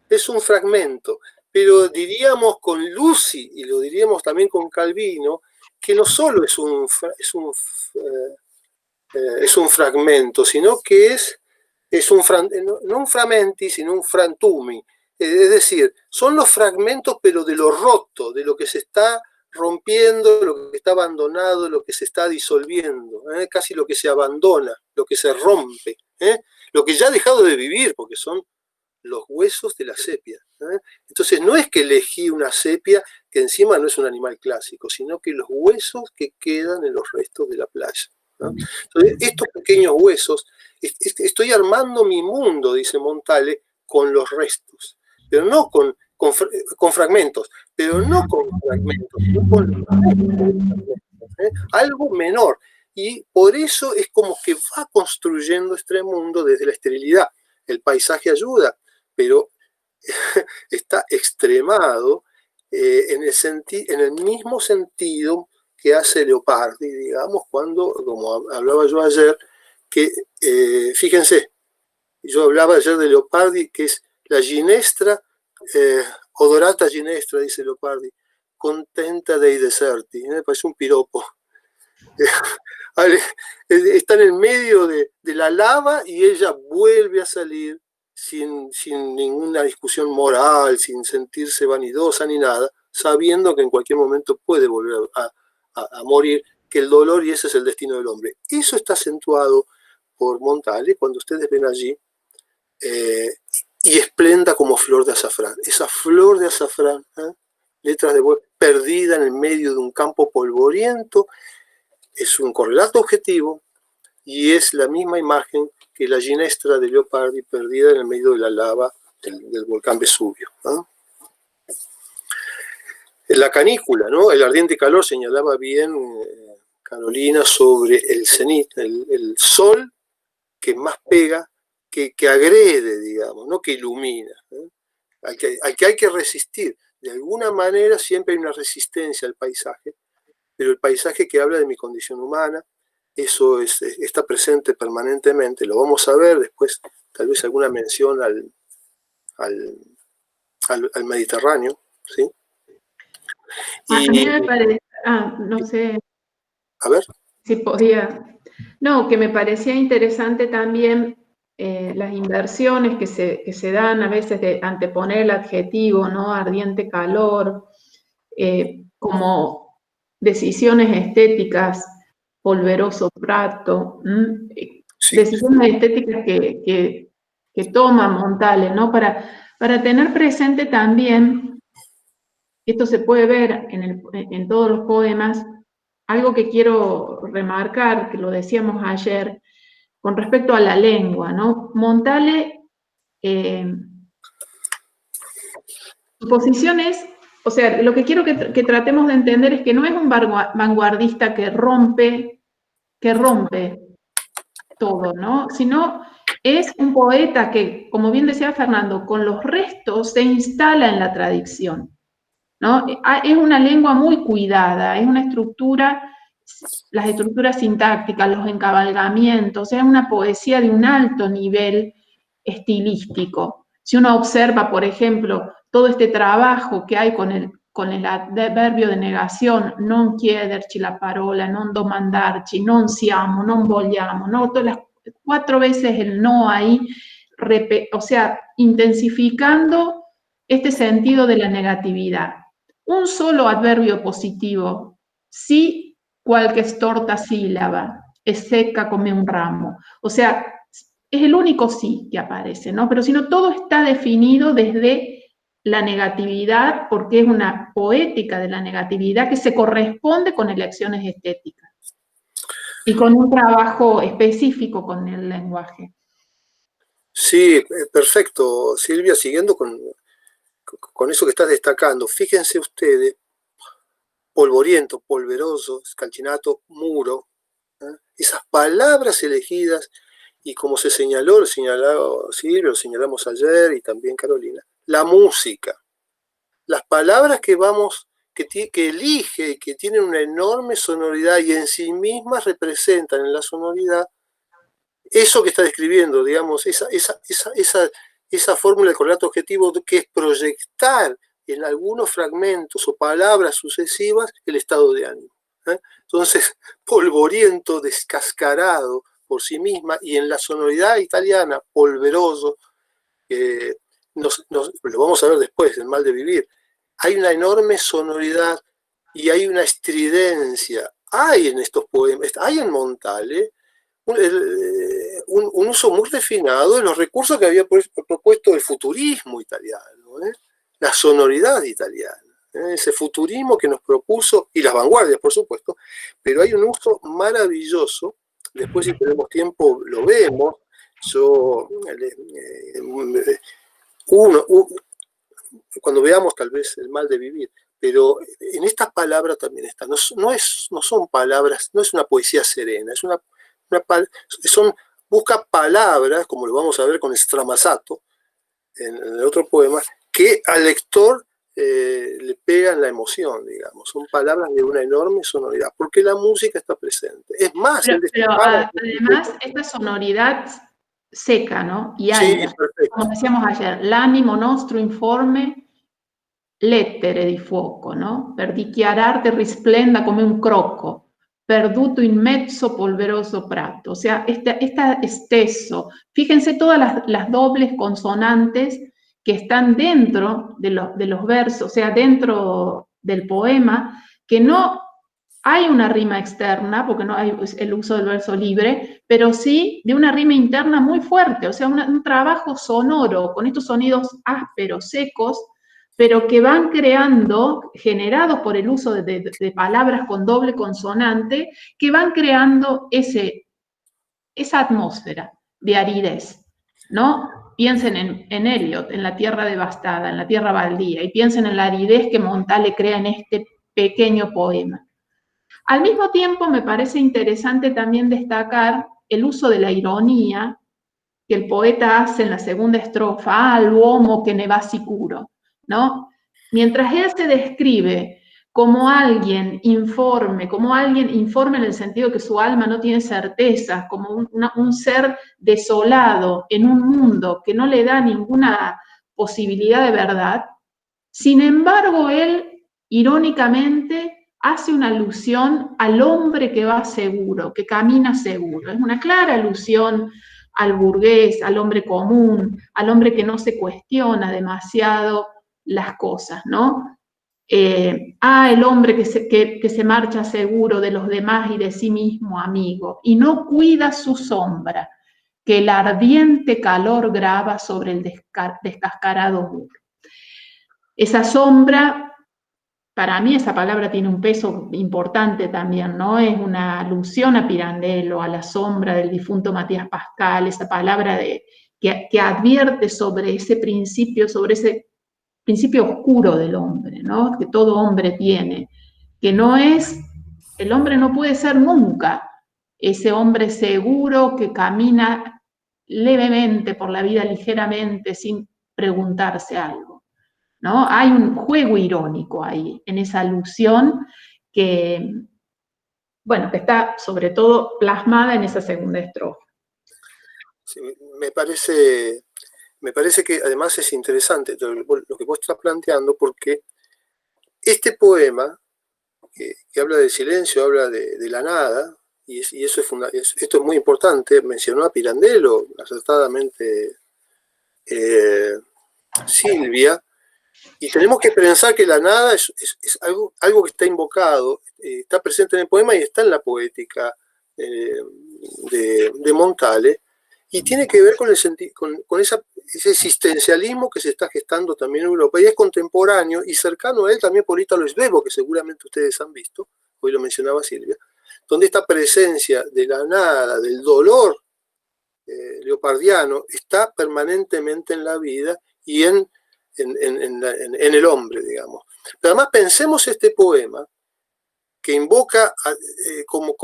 [SPEAKER 3] es un fragmento, pero diríamos con Lucy, y lo diríamos también con Calvino, que no solo es un fragmento, sino que no un fragmenti, sino un frantumi. Es decir, son los fragmentos, pero de lo roto, de lo que se está rompiendo, lo que está abandonado, lo que se está disolviendo, casi lo que se abandona, lo que se rompe, lo que ya ha dejado de vivir, porque son los huesos de la sepia. Entonces no es que elegí una sepia que encima no es un animal clásico, sino que los huesos que quedan en los restos de la playa. Entonces, estos pequeños huesos, estoy armando mi mundo, dice Montale, con los restos, pero no con fragmentos, pero no con fragmentos, sino con los fragmentos, algo menor. Y por eso es como que va construyendo este mundo desde la esterilidad. El paisaje ayuda, pero está extremado en el mismo sentido que hace Leopardi, digamos, cuando, como hablaba yo ayer, que fíjense, yo hablaba ayer de Leopardi, que es la ginestra, odorata ginestra, dice Leopardi, contenta dei deserti, me parece un piropo. Está en el medio de la lava y ella vuelve a salir sin ninguna discusión moral, sin sentirse vanidosa ni nada, sabiendo que en cualquier momento puede volver a morir, que el dolor y ese es el destino del hombre. Eso está acentuado por Montale cuando ustedes ven allí y esplenda como flor de azafrán. Esa flor de azafrán, letras de vuelta, perdida en el medio de un campo polvoriento, es un correlato objetivo y es la misma imagen que la ginestra de Leopardi perdida en el medio de la lava del volcán Vesubio. La canícula, ¿no? El ardiente calor, señalaba bien Carolina sobre el cenit, el sol que más pega, que agrede, digamos, ¿no? Que ilumina, al que hay que resistir. De alguna manera siempre hay una resistencia al paisaje, pero el paisaje que habla de mi condición humana, eso está presente permanentemente. Lo vamos a ver después, tal vez alguna mención al Mediterráneo, ¿sí?
[SPEAKER 1] A mí me parece, no sé.
[SPEAKER 3] A ver.
[SPEAKER 1] Si podía. No, que me parecía interesante también las inversiones que se dan a veces de anteponer el adjetivo, ¿no? Ardiente calor, como decisiones estéticas, polveroso prato,
[SPEAKER 3] Sí.
[SPEAKER 1] decisiones estéticas que toma Montale, ¿no? Para tener presente también, esto se puede ver en todos los poemas, algo que quiero remarcar, que lo decíamos ayer, con respecto a la lengua, ¿no? Montale, su posición es, o sea, lo que quiero que tratemos de entender es que no es un vanguardista que rompe todo, ¿no? Sino es un poeta que, como bien decía Fernando, con los restos se instala en la tradición, ¿no? Es una lengua muy cuidada, es una estructura, las estructuras sintácticas, los encabalgamientos, es una poesía de un alto nivel estilístico. Si uno observa, por ejemplo, todo este trabajo que hay con el adverbio de negación, non chiederci la parola, non domandarci, non siamo, non vogliamo, ¿no? Todas las 4 veces el no ahí, o sea, intensificando este sentido de la negatividad. Un solo adverbio positivo, sí, cualche storta sílaba, es seca come un ramo. O sea, es el único sí que aparece, ¿no? Pero si no, todo está definido desde la negatividad, porque es una poética de la negatividad que se corresponde con elecciones estéticas y con un trabajo específico con el lenguaje.
[SPEAKER 3] Sí, perfecto, Silvia, siguiendo con eso que estás destacando, fíjense ustedes, polvoriento, polveroso, scalcinato, muro, ¿eh? Esas palabras elegidas, y como se señaló, lo señaló Silvia, lo señalamos ayer y también Carolina, la música, las palabras que elige y que tienen una enorme sonoridad y en sí mismas representan en la sonoridad eso que está describiendo, digamos, esa fórmula de correlato objetivo que es proyectar en algunos fragmentos o palabras sucesivas el estado de ánimo, ¿eh? Entonces, polvoriento, descascarado por sí misma, y en la sonoridad italiana, polveroso, lo vamos a ver después, el mal de vivir, hay una enorme sonoridad y hay una estridencia. Hay en estos poemas, hay en Montale un uso muy refinado de los recursos que había propuesto el futurismo italiano, la sonoridad italiana, ese futurismo que nos propuso, y las vanguardias, por supuesto, pero hay un uso maravilloso. Después, si tenemos tiempo, lo vemos. Cuando veamos tal vez el mal de vivir, pero en estas palabras también está. No son palabras, no es una poesía serena, busca palabras, como lo vamos a ver con Stramazato, en el otro poema, que al lector le pegan la emoción, digamos. Son palabras de una enorme sonoridad, porque la música está presente. Es más,
[SPEAKER 1] pero además, esta sonoridad seca, ¿no? Y árida, sí, como decíamos ayer, l'animo nostro informe, lettere di fuoco, ¿no? Per dichiararte risplenda come un crocco, perduto in mezzo polveroso prato. O sea, esta esteso, fíjense todas las dobles consonantes que están dentro de los versos, o sea, dentro del poema, que no hay una rima externa, porque no hay el uso del verso libre, pero sí de una rima interna muy fuerte, o sea, un trabajo sonoro con estos sonidos ásperos, secos, pero que van creando, generados por el uso de palabras con doble consonante, que van creando esa atmósfera de aridez, ¿no? Piensen en Eliot, en La tierra devastada, en La tierra baldía, y piensen en la aridez que Montale crea en este pequeño poema. Al mismo tiempo, me parece interesante también destacar el uso de la ironía que el poeta hace en la segunda estrofa, l'uomo che ne va sicuro, ¿no? Mientras él se describe como alguien informe en el sentido que su alma no tiene certezas, como un ser desolado en un mundo que no le da ninguna posibilidad de verdad, sin embargo, él irónicamente hace una alusión al hombre que va seguro, que camina seguro. Es una clara alusión al burgués, al hombre común, al hombre que no se cuestiona demasiado las cosas, ¿no? El hombre que se marcha seguro de los demás y de sí mismo amigo, y no cuida su sombra. que el ardiente calor graba sobre el descascarado muro. Esa sombra, para mí esa palabra tiene un peso importante también, ¿no? Es una alusión a Pirandello, a la sombra del difunto Matías Pascal, esa palabra que advierte sobre ese principio oscuro del hombre, ¿no? Que todo hombre tiene, que no es, el hombre no puede ser nunca ese hombre seguro que camina levemente por la vida, ligeramente, sin preguntarse algo, ¿no? Hay un juego irónico ahí, en esa alusión que, bueno, que está sobre todo plasmada en esa segunda estrofa.
[SPEAKER 3] Sí, me parece que además es interesante lo que vos estás planteando, porque este poema, que habla del silencio, habla de la nada, y eso esto es muy importante, mencionó a Pirandello acertadamente Silvia, y tenemos que pensar que la nada es algo que está invocado, está presente en el poema y está en la poética de Montale, y tiene que ver con ese existencialismo que se está gestando también en Europa, y es contemporáneo y cercano a él también por Italo Svevo, que seguramente ustedes han visto, hoy lo mencionaba Silvia, donde esta presencia de la nada, del dolor leopardiano, está permanentemente en la vida y en el hombre, digamos. Pero además pensemos este poema que invoca como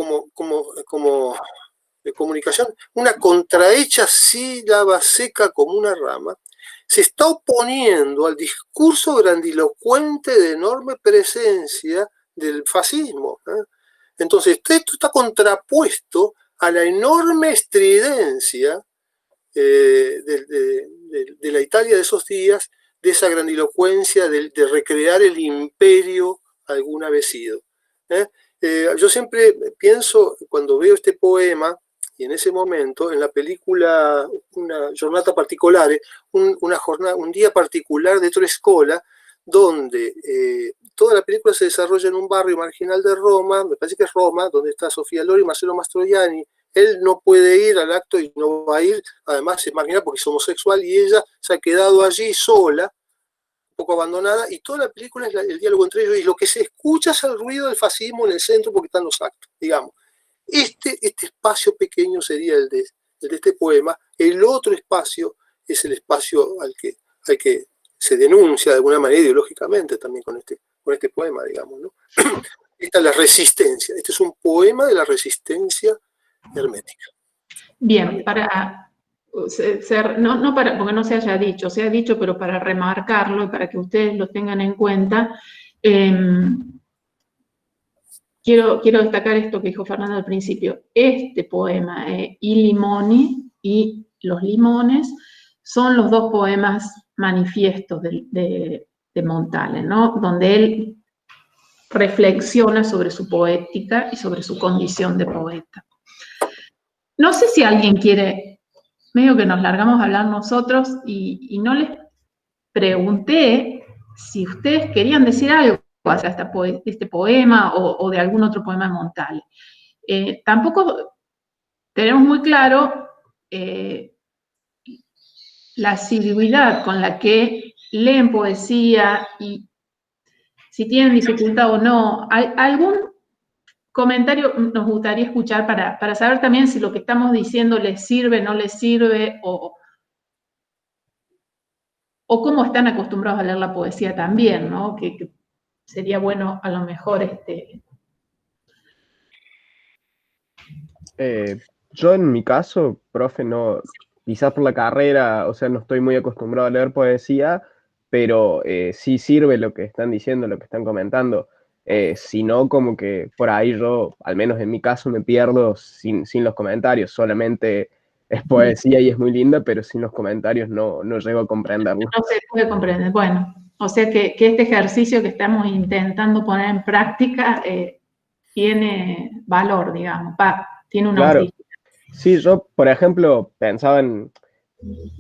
[SPEAKER 3] comunicación una contrahecha sílaba seca como una rama, se está oponiendo al discurso grandilocuente de enorme presencia del fascismo. Entonces, esto está contrapuesto a la enorme estridencia de la Italia de esos días, de esa grandilocuencia de recrear el imperio alguna vez sido. Yo siempre pienso, cuando veo este poema, y en ese momento, en la película Una giornata particolare, un día particular de Trescola, donde toda la película se desarrolla en un barrio marginal de Roma, me parece que es Roma, donde está Sofía Loren y Marcello Mastroianni. Él no puede ir al acto y no va a ir, además se imagina porque es homosexual, y ella se ha quedado allí sola, un poco abandonada, y toda la película es el diálogo entre ellos, y lo que se escucha es el ruido del fascismo en el centro porque están los actos, digamos. Este espacio pequeño sería el de este poema. El otro espacio es el espacio al que se denuncia de alguna manera ideológicamente también con este poema, digamos, ¿no? Esta es la resistencia. Este es un poema de la resistencia hermética.
[SPEAKER 1] Bien, para no para, porque no se haya dicho, se ha dicho, pero para remarcarlo y para que ustedes lo tengan en cuenta, quiero destacar esto que dijo Fernando al principio. Este poema, I limoni y Los limones, son los dos poemas manifiestos de Montale, ¿no? Donde él reflexiona sobre su poética y sobre su condición de poeta. No sé si alguien quiere, medio que nos largamos a hablar nosotros y no les pregunté si ustedes querían decir algo hacia este poema o de algún otro poema de Montale. Tampoco tenemos muy claro la asiduidad con la que leen poesía y si tienen dificultad o no. ¿Algún comentario nos gustaría escuchar para saber también si lo que estamos diciendo les sirve, no les sirve, o cómo están acostumbrados a leer la poesía también, ¿no? Que sería bueno a lo mejor
[SPEAKER 5] Yo en mi caso, profe, no, quizás por la carrera, o sea, no estoy muy acostumbrado a leer poesía, pero sí sirve lo que están diciendo, lo que están comentando. Si no, como que por ahí yo, al menos en mi caso, me pierdo sin los comentarios. Solamente es poesía y es muy linda, pero sin los comentarios no llego a comprenderlo.
[SPEAKER 1] No se puede comprender. Bueno, o sea que este ejercicio que estamos intentando poner en práctica tiene valor, digamos, tiene una
[SPEAKER 5] Claro.
[SPEAKER 1] utilidad.
[SPEAKER 5] Sí, yo, por ejemplo, pensaba en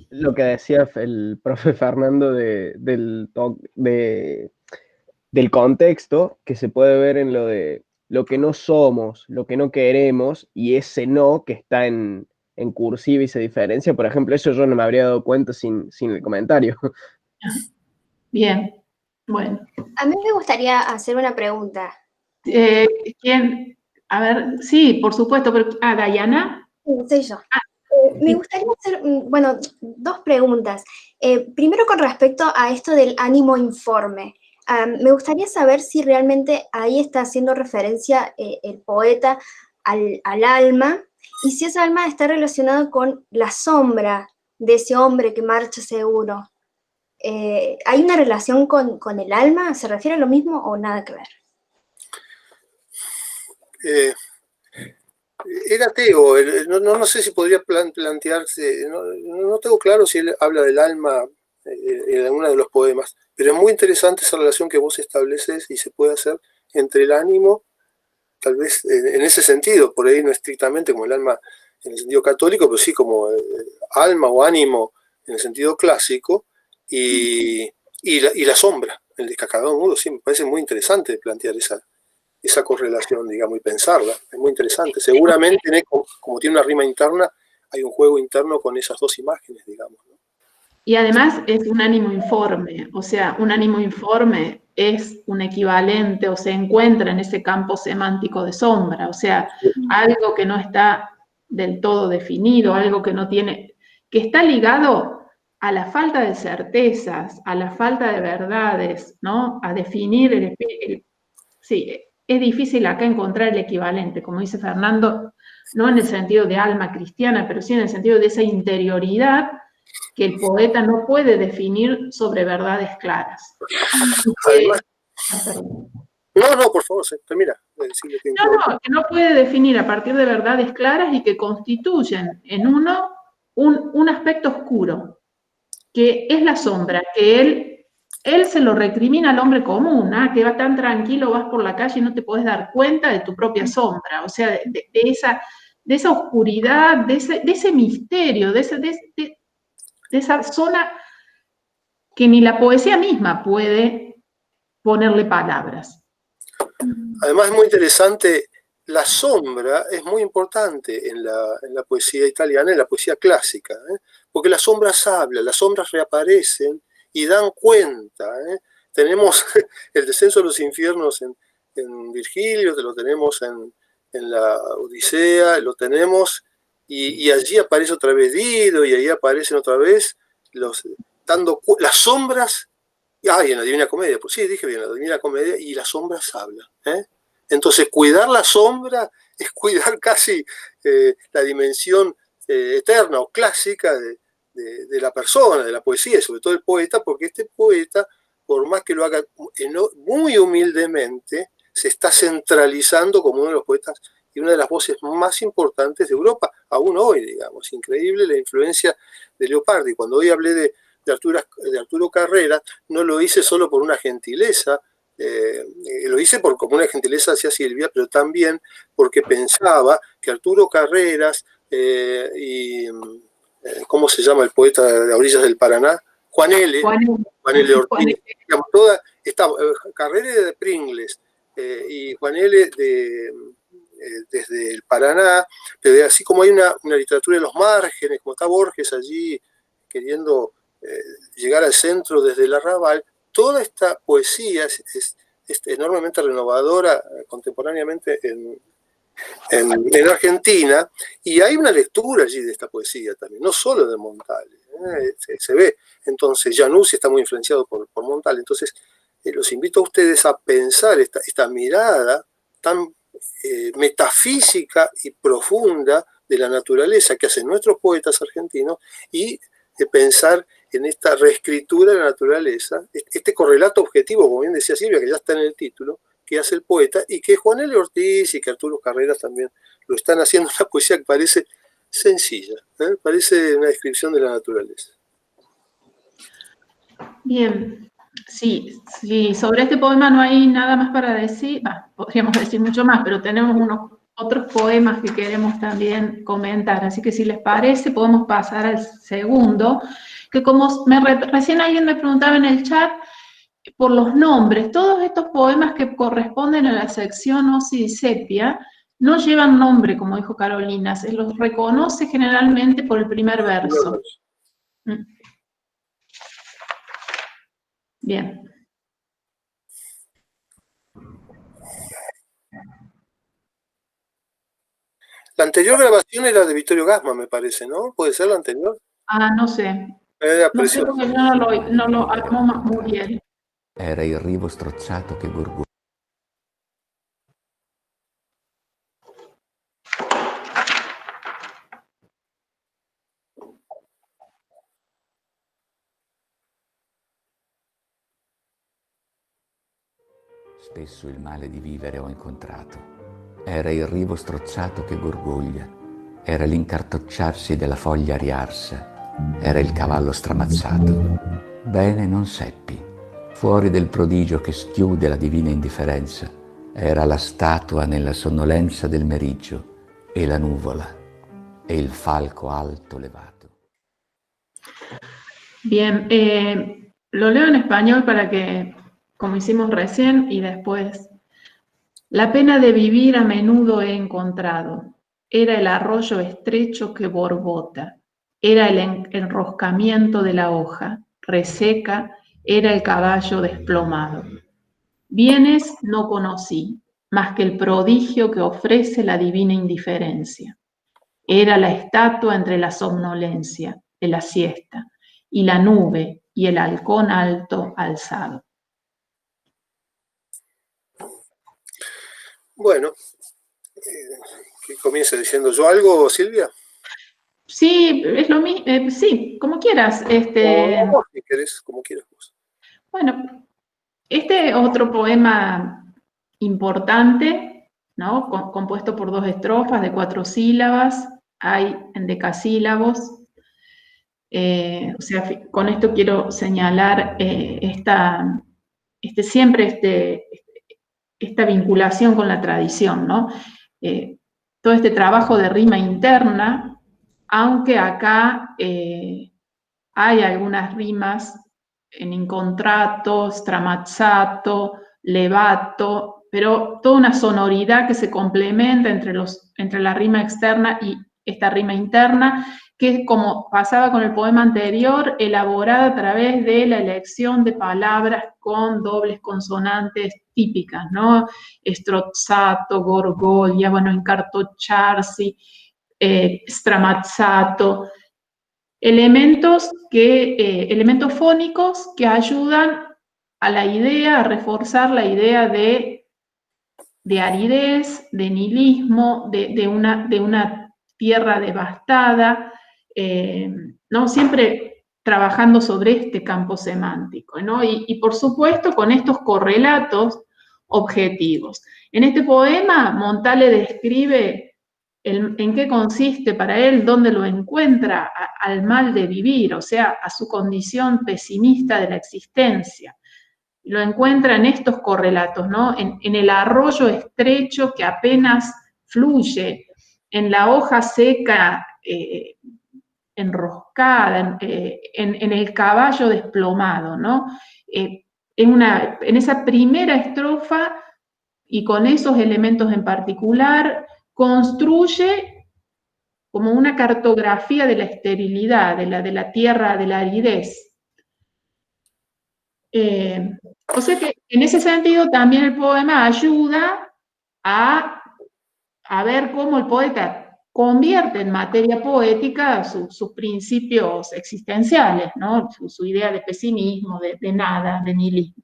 [SPEAKER 5] lo que decía el profe Fernando del contexto que se puede ver en lo de lo que no somos, lo que no queremos, y ese no que está en en cursiva y se diferencia. Por ejemplo, eso yo no me habría dado cuenta sin el comentario.
[SPEAKER 1] Bien, bueno.
[SPEAKER 6] A mí me gustaría hacer una pregunta.
[SPEAKER 1] ¿Quién? A ver, sí, por supuesto, pero Dayana.
[SPEAKER 6] Soy yo. Me gustaría hacer, bueno, dos preguntas. Primero, con respecto a esto del ánimo informe. Me gustaría saber si realmente ahí está haciendo referencia el poeta al alma, y si esa alma está relacionada con la sombra de ese hombre que marcha seguro. ¿Hay una relación con el alma? ¿Se refiere a lo mismo o nada que ver?
[SPEAKER 3] Era ateo, no sé si podría plantearse, no tengo claro si él habla del alma en alguno de los poemas, pero es muy interesante esa relación que vos estableces y se puede hacer entre el ánimo, tal vez en ese sentido, por ahí no estrictamente como el alma en el sentido católico, pero sí como alma o ánimo en el sentido clásico, y la sombra, el descacadón mudo. Sí, me parece muy interesante plantear esa correlación, digamos, y pensarla. Es muy interesante. Seguramente, como tiene una rima interna, hay un juego interno con esas dos imágenes, digamos, ¿no?
[SPEAKER 1] Y además es un ánimo informe, o sea, un ánimo informe es un equivalente o se encuentra en ese campo semántico de sombra, o sea, algo que no está del todo definido, algo que no tiene, que está ligado a la falta de certezas, a la falta de verdades, ¿no? A definir sí, es difícil acá encontrar el equivalente, como dice Fernando, no en el sentido de alma cristiana, pero sí en el sentido de esa interioridad que el poeta no puede definir sobre verdades claras.
[SPEAKER 3] Además, no, por favor, termina.
[SPEAKER 1] Que no puede definir a partir de verdades claras y que constituyen en uno un aspecto oscuro, que es la sombra, que él se lo recrimina al hombre común, ¿ah? Que va tan tranquilo, vas por la calle y no te podés dar cuenta de tu propia sombra, o sea, de esa oscuridad, de ese misterio, de esa zona que ni la poesía misma puede ponerle palabras.
[SPEAKER 3] Además es muy interesante, la sombra es muy importante en la poesía italiana, en la poesía clásica, porque las sombras hablan, las sombras reaparecen y dan cuenta. Tenemos el descenso de los infiernos en Virgilio, lo tenemos en la Odisea, lo tenemos, y allí aparece otra vez Dido, y ahí aparecen otra vez las sombras. Y en la Divina Comedia, pues sí, dije bien, la Divina Comedia, y las sombras hablan. Entonces, cuidar la sombra es cuidar casi la dimensión eterna o clásica de la persona, de la poesía, y sobre todo el poeta, porque este poeta, por más que lo haga muy humildemente, se está centralizando como uno de los poetas y una de las voces más importantes de Europa, aún hoy, digamos. Increíble la influencia de Leopardi. Cuando hoy hablé de Arturo Carrera, no lo hice solo por una gentileza, lo hice como una gentileza hacia Silvia, pero también porque pensaba que Arturo Carreras ¿cómo se llama el poeta de orillas del Paraná? Juan L. Ortiz, digamos, Carrera de Pringles y Juan L. desde el Paraná, pero así como hay una literatura en los márgenes, como está Borges allí queriendo llegar al centro desde el arrabal, toda esta poesía es enormemente renovadora contemporáneamente en Argentina, y hay una lectura allí de esta poesía también, no solo de Montale, se ve. Entonces, Januzzi está muy influenciado por Montale. Entonces, los invito a ustedes a pensar esta mirada tan metafísica y profunda de la naturaleza que hacen nuestros poetas argentinos, y de pensar en esta reescritura de la naturaleza, este correlato objetivo, como bien decía Silvia, que ya está en el título, que hace el poeta, y que Juan L. Ortiz y que Arturo Carreras también lo están haciendo, una poesía que parece sencilla, parece una descripción de la naturaleza.
[SPEAKER 1] Bien, sí, sobre este poema no hay nada más para decir, podríamos decir mucho más, pero tenemos unos otros poemas que queremos también comentar, así que si les parece podemos pasar al segundo, que como recién alguien me preguntaba en el chat, por los nombres, todos estos poemas que corresponden a la sección Osi y Sepia no llevan nombre, como dijo Carolina, se los reconoce generalmente por el primer verso. Bien.
[SPEAKER 3] La anterior grabación era de Vittorio Gassman, me parece, ¿no? ¿Puede ser la anterior?
[SPEAKER 1] Ah, no sé.
[SPEAKER 3] Era
[SPEAKER 1] No sé
[SPEAKER 3] precioso.
[SPEAKER 1] porque yo no lo armó Muriel.
[SPEAKER 7] Era il rivo strozzato che gorgogliava. Spesso il male di vivere ho incontrato. Era il rivo strozzato che gorgoglia, era l'incartocciarsi della foglia riarsa, era il cavallo stramazzato. Bene non seppi, fuori del prodigio che schiude la divina indifferenza, era la statua nella sonnolenza del meriggio e la nuvola e il falco alto levato.
[SPEAKER 1] Bien, lo leo en español para que, como hicimos recién, y después. La pena de vivir a menudo he encontrado. Era el arroyo estrecho que borbota. Era el enroscamiento de la hoja. Reseca, era el caballo desplomado. Bienes no conocí, más que el prodigio que ofrece la divina indiferencia. Era la estatua entre la somnolencia de la siesta y la nube y el halcón alto alzado.
[SPEAKER 3] Bueno, que comience diciendo yo algo, Silvia.
[SPEAKER 1] Sí, es lo mismo, sí, como quieras.
[SPEAKER 3] O si querés, como quieras vos.
[SPEAKER 1] Bueno, este otro poema importante, ¿no? Compuesto por 2 estrofas de 4 sílabas, hay en decasílabos. O sea, con esto quiero señalar esta vinculación con la tradición, ¿no? Todo este trabajo de rima interna, aunque acá hay algunas rimas en incontrato, stramazzato, levato, pero toda una sonoridad que se complementa entre la rima externa y esta rima interna, que como pasaba con el poema anterior, elaborada a través de la elección de palabras con dobles consonantes típicas, ¿no? Strozzato, gorgoglia, bueno, incartocciarsi, stramazzato, elementos fónicos que ayudan a la idea, a reforzar la idea de aridez, de nihilismo, de una tierra devastada, ¿no? Siempre trabajando sobre este campo semántico, ¿no? Y por supuesto con estos correlatos objetivos. En este poema Montale describe en qué consiste para él, dónde lo encuentra al mal de vivir, o sea, a su condición pesimista de la existencia. Lo encuentra en estos correlatos, ¿no? En el arroyo estrecho que apenas fluye, en la hoja seca enroscada, en el caballo desplomado, ¿no? En esa primera estrofa, y con esos elementos en particular, construye como una cartografía de la esterilidad, de la tierra, de la aridez. O sea que en ese sentido también el poema ayuda a ver cómo el poeta convierte en materia poética sus principios existenciales, ¿no? Su idea de pesimismo, de nada, de nihilismo.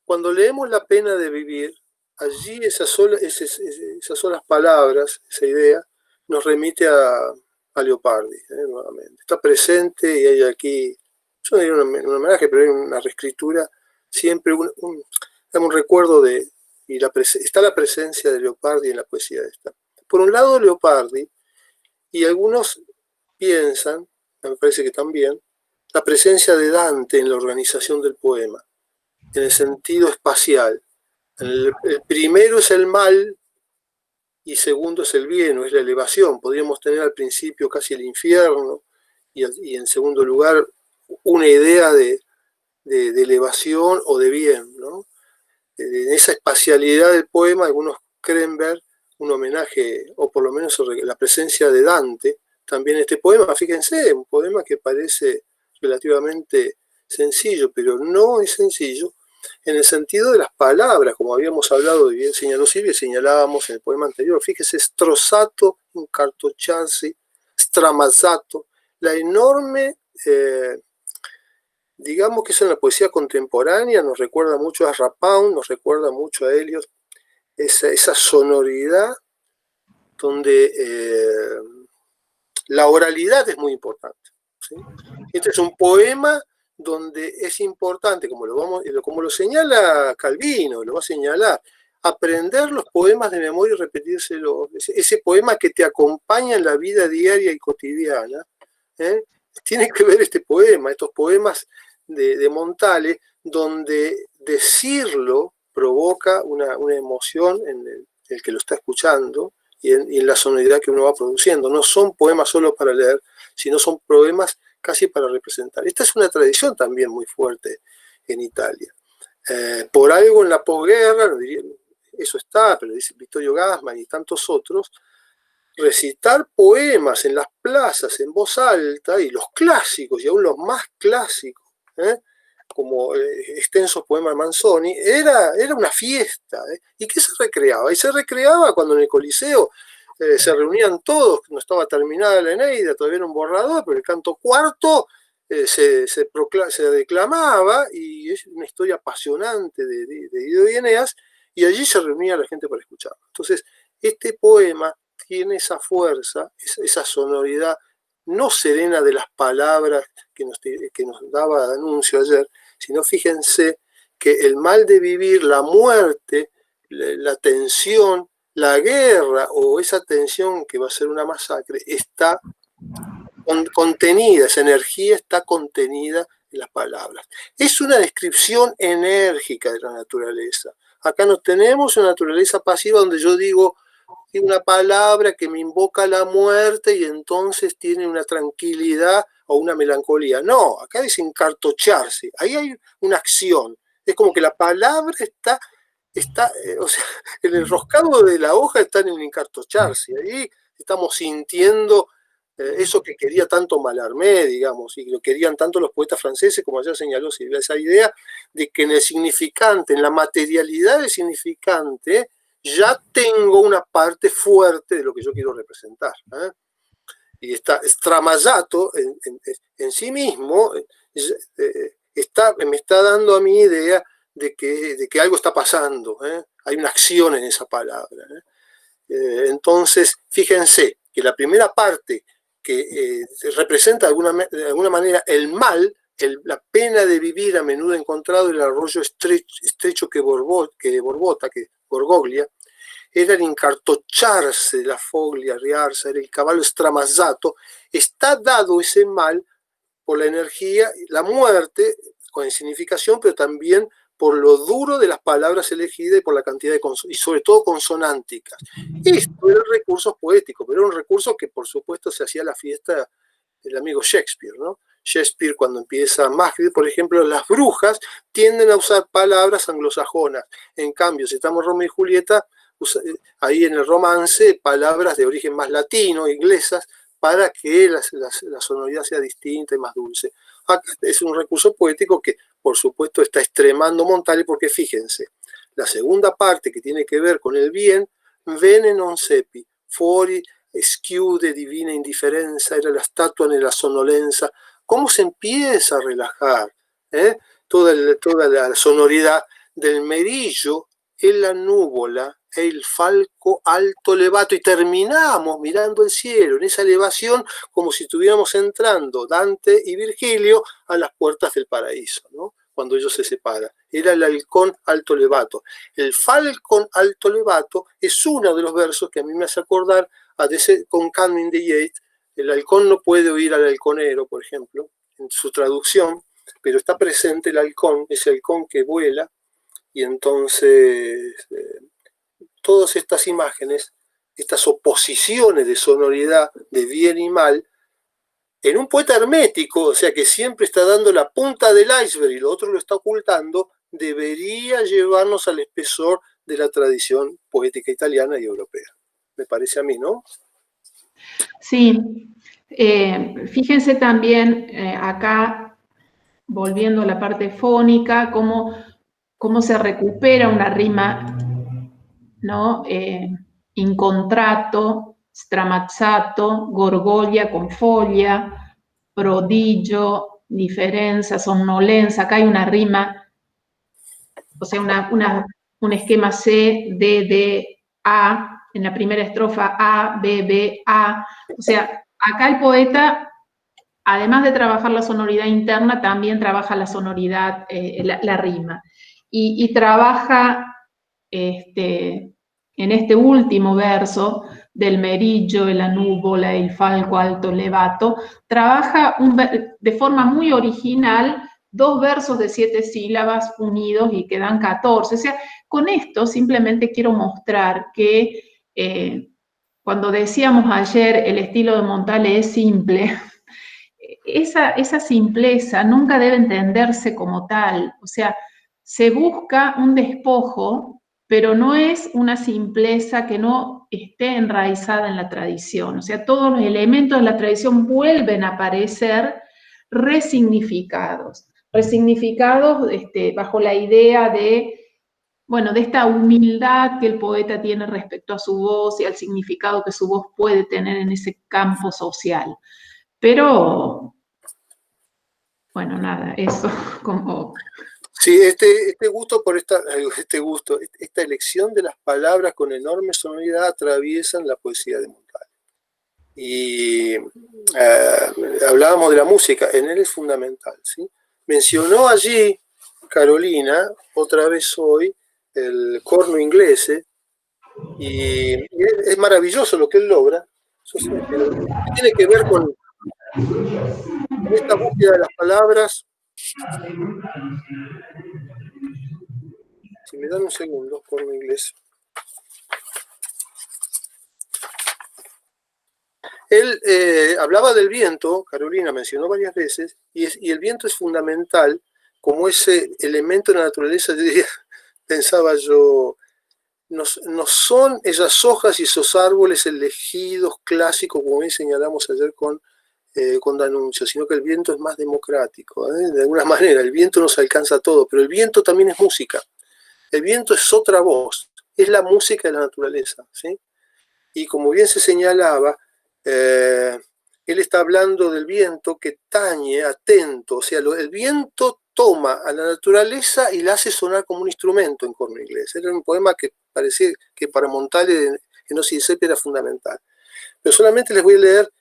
[SPEAKER 3] Cuando leemos La pena de vivir, allí esas solas palabras, esa idea, nos remite a Leopardi, nuevamente. Está presente y hay aquí, yo no diría un homenaje, pero hay una reescritura, siempre un recuerdo está la presencia de Leopardi en la poesía esta. Por un lado, Leopardi, y algunos piensan, me parece que también, la presencia de Dante en la organización del poema, en el sentido espacial. El primero es el mal y segundo es el bien, o es la elevación. Podríamos tener al principio casi el infierno y en segundo lugar una idea de elevación o de bien, ¿no? en esa espacialidad del poema, algunos creen ver un homenaje, o por lo menos la presencia de Dante también en este poema. Fíjense, un poema que parece relativamente sencillo, pero no es sencillo en el sentido de las palabras, como habíamos hablado, y bien señaló Silvia, señalábamos en el poema anterior. Fíjese, strozzato, incartocciarsi, stramazzato, la enorme, digamos que eso en la poesía contemporánea nos recuerda mucho a Rapin, nos recuerda mucho a Eliot, esa sonoridad donde la oralidad es muy importante, ¿sí? Este es un poema donde es importante, como lo señala Calvino, lo va a señalar, aprender los poemas de memoria y repetírselos. Ese poema que te acompaña en la vida diaria y cotidiana, tiene que ver este poema, estos poemas de Montale, donde decirlo provoca una emoción en el que lo está escuchando y en la sonoridad que uno va produciendo. No son poemas solo para leer, sino son poemas casi para representar. Esta es una tradición también muy fuerte en Italia. Por algo en la posguerra, eso está, pero dice Vittorio Gassman y tantos otros, recitar poemas en las plazas en voz alta, y los clásicos, y aún los más clásicos, como extensos poemas de Manzoni, era una fiesta. ¿Y qué se recreaba? Y se recreaba cuando en el Coliseo se reunían todos, no estaba terminada la Eneida, todavía era un borrador, pero el canto cuarto se declamaba, y es una historia apasionante de Dido y Eneas, y allí se reunía la gente para escucharlo. Entonces, este poema tiene esa fuerza, esa sonoridad no serena de las palabras que nos daba Anuncio ayer, sino fíjense que el mal de vivir, la muerte, la tensión, la guerra, o esa tensión que va a ser una masacre, está contenida, esa energía está contenida en las palabras. Es una descripción enérgica de la naturaleza. Acá no tenemos una naturaleza pasiva donde yo digo una palabra que me invoca la muerte y entonces tiene una tranquilidad o una melancolía. No, acá dice encartocharse, ahí hay una acción. Es como que la palabra está o sea, el enroscado de la hoja está en el encartocharse. Ahí estamos sintiendo eso que quería tanto Mallarmé, digamos, y lo querían tanto los poetas franceses, como ya señaló Silvia, esa idea de que en el significante, en la materialidad del significante, ya tengo una parte fuerte de lo que yo quiero representar. Y está Stramazzato en sí mismo me está dando a mi idea de que algo está pasando. Hay una acción en esa palabra. Entonces, fíjense que la primera parte que representa de alguna manera el mal, la pena de vivir a menudo encontrado, el arroyo estrecho que Borgoglia, era el incartocciarse, la foglia, riarsa, era el caballo stramazzato. Está dado ese mal por la energía, la muerte, con significación, pero también por lo duro de las palabras elegidas y por la cantidad de y sobre todo consonánticas. Esto era recursos poéticos, pero era un recurso que por supuesto se hacía a la fiesta del amigo Shakespeare, ¿no? Shakespeare, cuando empieza Macbeth, por ejemplo, las brujas tienden a usar palabras anglosajonas. En cambio, si estamos Romeo y Julieta, ahí en el romance, palabras de origen más latino, inglesas, para que la sonoridad sea distinta y más dulce. Acá es un recurso poético que, por supuesto, está extremando Montale, porque fíjense, la segunda parte que tiene que ver con el bien, vene non sepi, fuori schiude divina indifferenza, era la estatua nella sonnolenza. ¿Cómo se empieza a relajar toda la sonoridad del merillo en la núvola, el falco alto elevato, y terminamos mirando el cielo en esa elevación como si estuviéramos entrando Dante y Virgilio a las puertas del paraíso, ¿no? Cuando ellos se separan. Era el halcón alto elevato. El falcon alto elevato es uno de los versos que a mí me hace acordar con Canning de Yeats. El halcón no puede oír al halconero, por ejemplo, en su traducción, pero está presente el halcón, ese halcón que vuela, y entonces todas estas imágenes, estas oposiciones de sonoridad, de bien y mal, en un poeta hermético, o sea que siempre está dando la punta del iceberg y lo otro lo está ocultando, debería llevarnos al espesor de la tradición poética italiana y europea. Me parece a mí, ¿no?
[SPEAKER 1] Sí, fíjense también acá, volviendo a la parte fónica, cómo se recupera una rima, ¿no? Incontrato, stramazzato, gorgoglia con foglia, prodigio, diferenza, somnolenza. Acá hay una rima, o sea, un esquema C, D, D, A, en la primera estrofa A, B, B, A. O sea, acá el poeta, además de trabajar la sonoridad interna, también trabaja la sonoridad, la rima. Y trabaja en este último verso del meriggio e la nuvola, il falco alto elevato, trabaja de forma muy original 2 versos de 7 sílabas unidos y quedan 14. O sea, con esto simplemente quiero mostrar que cuando decíamos ayer el estilo de Montale es simple, esa simpleza nunca debe entenderse como tal. O sea, se busca un despojo, pero no es una simpleza que no esté enraizada en la tradición. O sea, todos los elementos de la tradición vuelven a aparecer resignificados bajo la idea de, bueno, de esta humildad que el poeta tiene respecto a su voz y al significado que su voz puede tener en ese campo social. Pero, bueno, nada, eso como...
[SPEAKER 3] Sí, este gusto por esta elección de las palabras con enorme sonoridad atraviesan la poesía de Montale. Y hablábamos de la música, en él es fundamental, ¿sí? Mencionó allí Carolina, otra vez hoy, el corno inglés, y es maravilloso lo que él logra. Tiene que ver con esta búsqueda de las palabras. Si me dan un segundo, corno inglés. Él hablaba del viento, Carolina mencionó varias veces, y el viento es fundamental como ese elemento de la naturaleza, pensaba yo, no son esas hojas y esos árboles elegidos clásicos, como bien señalamos ayer con D'Annunzio, sino que el viento es más democrático. De alguna manera, el viento nos alcanza a todo, pero el viento también es música. El viento es otra voz, es la música de la naturaleza, ¿sí? Y como bien se señalaba, él está hablando del viento que tañe, atento, o sea, el viento toma a la naturaleza y la hace sonar como un instrumento en corno inglés. Era un poema que parecía que para Montale en Osi di Seppia era fundamental. Pero solamente les voy a leer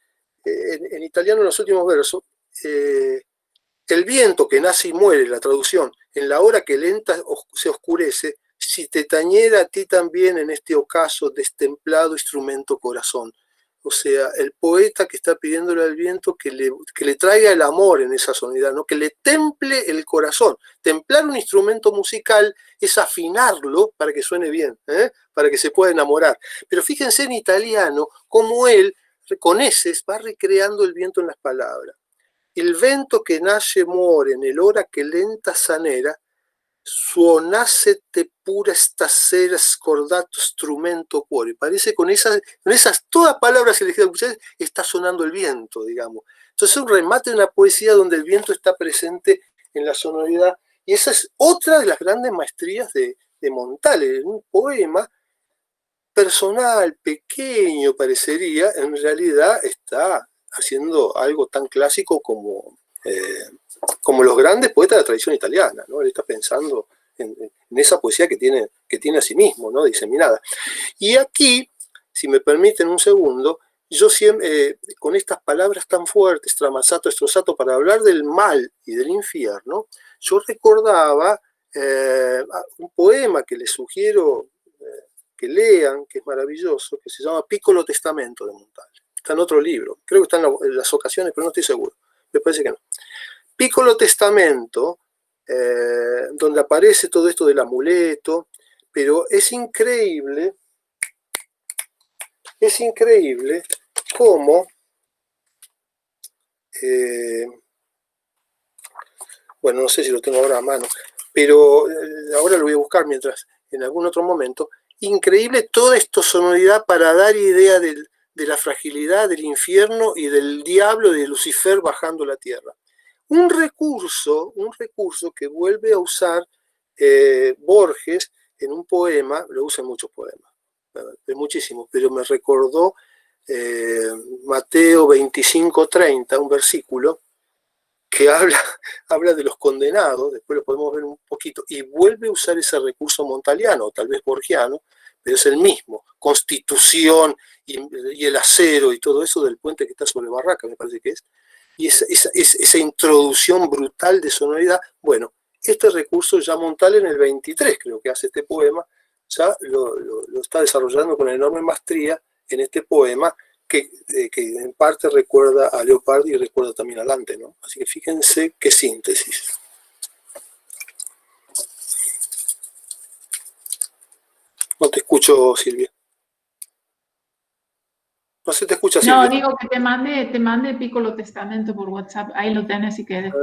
[SPEAKER 3] en italiano los últimos versos. El viento que nace y muere, la traducción, en la hora que lenta se oscurece, si te tañera a ti también en este ocaso destemplado instrumento corazón. O sea, el poeta que está pidiéndole al viento que le traiga el amor en esa sonoridad, ¿no? Que le temple el corazón. Templar un instrumento musical es afinarlo para que suene bien, para que se pueda enamorar. Pero fíjense en italiano cómo él, con eses, va recreando el viento en las palabras. Il vento che nasce muore nell'ora che lenta sanera, suonassete pure stasera scordato strumento cuore. Parece con esas todas palabras elegidas está sonando el viento, digamos. Entonces es un remate de una poesía donde el viento está presente en la sonoridad, y esa es otra de las grandes maestrías de Montale. Un poema personal, pequeño parecería, en realidad está haciendo algo tan clásico como los grandes poetas de la tradición italiana, ¿no? Él está pensando en esa poesía que tiene a sí mismo, ¿no? Diseminada. Y aquí, si me permiten un segundo, yo siempre, con estas palabras tan fuertes, stramazzato, strozzato, para hablar del mal y del infierno, yo recordaba un poema que les sugiero que lean, que es maravilloso, que se llama Piccolo Testamento de Montale. Está en otro libro, creo que está en las ocasiones, pero no estoy seguro, me parece que no. Piccolo Testamento, donde aparece todo esto del amuleto, pero es increíble cómo, bueno, no sé si lo tengo ahora a mano, pero ahora lo voy a buscar mientras, en algún otro momento. Increíble toda esta sonoridad para dar idea de la fragilidad del infierno y del diablo de Lucifer bajando a la tierra. Un recurso que vuelve a usar Borges en un poema, lo usa en muchos poemas, muchísimos, pero me recordó Mateo 25:30, un versículo que habla de los condenados, después lo podemos ver un poquito, y vuelve a usar ese recurso montaliano, tal vez borgiano, pero es el mismo, Constitución y el acero y todo eso del puente que está sobre Barraca, me parece que es, y esa introducción brutal de sonoridad. Bueno, este recurso ya Montal en el 23 creo que hace este poema, ya lo está desarrollando con enorme maestría en este poema, que en parte recuerda a Leopardi y recuerda también a Dante, ¿no? Así que fíjense qué síntesis. No te escucho, Silvia. No se te escucha, Silvia.
[SPEAKER 1] No, digo que te mande Piccolo Testamento por WhatsApp, ahí lo tenés si querés.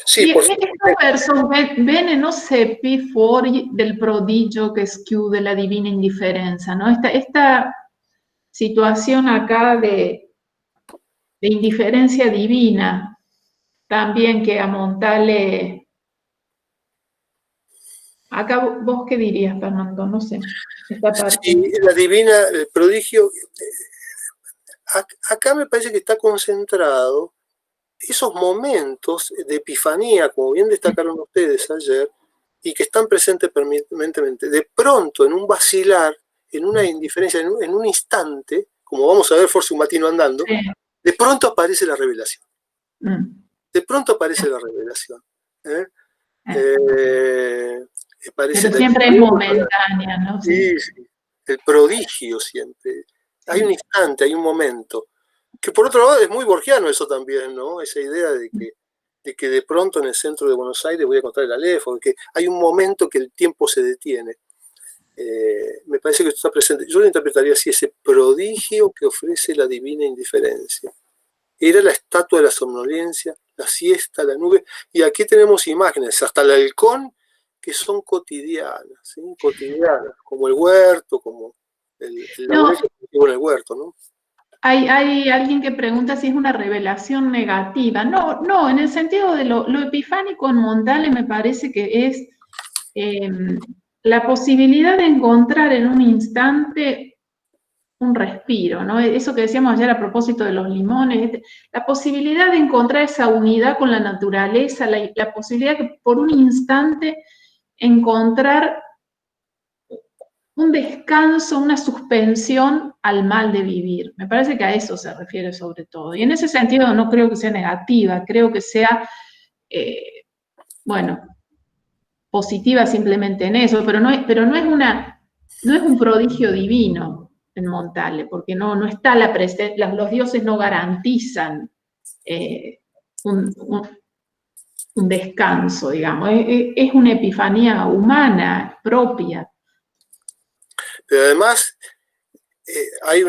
[SPEAKER 3] Sì,
[SPEAKER 1] questo verso non seppi fuori del prodigio che schiude la divina indifferenza, ¿no? Esta situación acá de indiferencia divina, también que a Montale... Acá vos qué dirías, Fernando, no sé, esta parte.
[SPEAKER 3] Sí, la divina, el prodigio, acá me parece que está concentrado esos momentos de epifanía, como bien destacaron ustedes ayer, y que están presentes permanentemente. De pronto, en un vacilar, en una indiferencia, en un instante, como vamos a ver Forza un Matino andando, sí, de pronto aparece la revelación. De pronto aparece la revelación.
[SPEAKER 1] Pero siempre es momentánea, ¿no?
[SPEAKER 3] Sí, sí. El prodigio siempre. Hay un instante, hay un momento. Que por otro lado es muy borgiano eso también, ¿no? Esa idea de que de pronto en el centro de Buenos Aires voy a encontrar el Aleph, que hay un momento que el tiempo se detiene. Me parece que esto está presente. Yo lo interpretaría así, ese prodigio que ofrece la divina indiferencia. Era la estatua de la somnolencia, la siesta, la nube, y aquí tenemos imágenes, hasta el halcón, que son cotidianas, ¿sí? Cotidianas, como el huerto, como el huerto, ¿no?
[SPEAKER 1] Hay alguien que pregunta si es una revelación negativa. No, en el sentido de lo epifánico en Montale me parece que es la posibilidad de encontrar en un instante un respiro, ¿no? Eso que decíamos ayer a propósito de los limones, la posibilidad de encontrar esa unidad con la naturaleza, la posibilidad que por un instante encontrar un descanso, una suspensión al mal de vivir. Me parece que a eso se refiere sobre todo. Y en ese sentido no creo que sea negativa, creo que sea, bueno, positiva simplemente en eso, pero no es un prodigio divino en Montale, porque no está la presencia, los dioses no garantizan un descanso, digamos, es una epifanía humana propia.
[SPEAKER 3] Pero además hay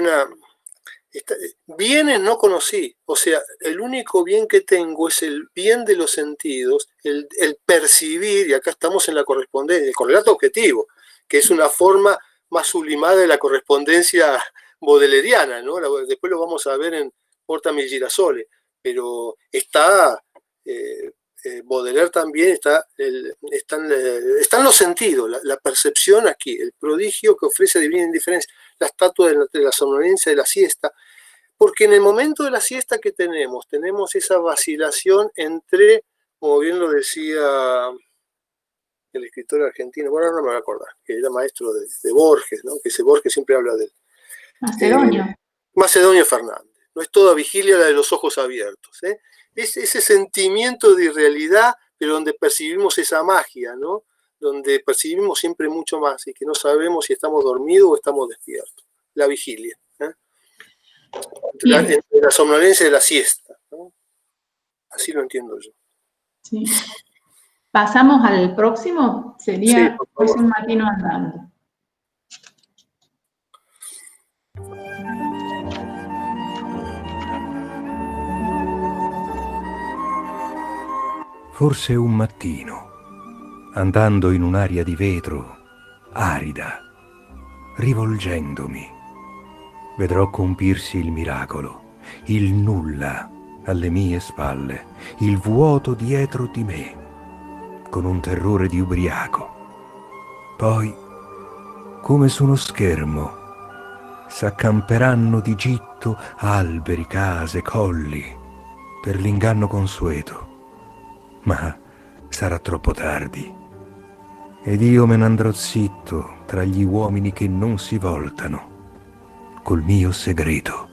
[SPEAKER 3] bienes no conocí, o sea, el único bien que tengo es el bien de los sentidos, el percibir, y acá estamos en la correspondencia, el correlato objetivo, que es una forma más sublimada de la correspondencia bodeleriana, ¿no? Después lo vamos a ver en Pórtame il girasole, pero está... Baudelaire también están los sentidos, la percepción aquí, el prodigio que ofrece divina indiferencia, la estatua de la somnolencia de la siesta, porque en el momento de la siesta que tenemos esa vacilación entre, como bien lo decía el escritor argentino, bueno, no me voy a acordar, que era maestro de Borges, ¿no? Que ese Borges siempre habla de Macedonio Fernández, no es toda vigilia la de los ojos abiertos, Es ese sentimiento de irrealidad, pero donde percibimos esa magia, ¿no? Donde percibimos siempre mucho más y que no sabemos si estamos dormidos o estamos despiertos. La vigilia. Entre la somnolencia y la siesta, ¿no? Así lo entiendo yo.
[SPEAKER 1] Sí. ¿Pasamos al próximo? Sería Forza un Matino andando.
[SPEAKER 4] Forse un mattino, andando in un'aria di vetro, arida, rivolgendomi, vedrò compirsi il miracolo, il nulla alle mie spalle, il vuoto dietro di me, con un terrore di ubriaco. Poi, come su uno schermo, s'accamperanno di gitto alberi, case, colli, per l'inganno consueto. Ma sarà troppo tardi, ed io me n'andrò zitto tra gli uomini che non si voltano, col mio segreto.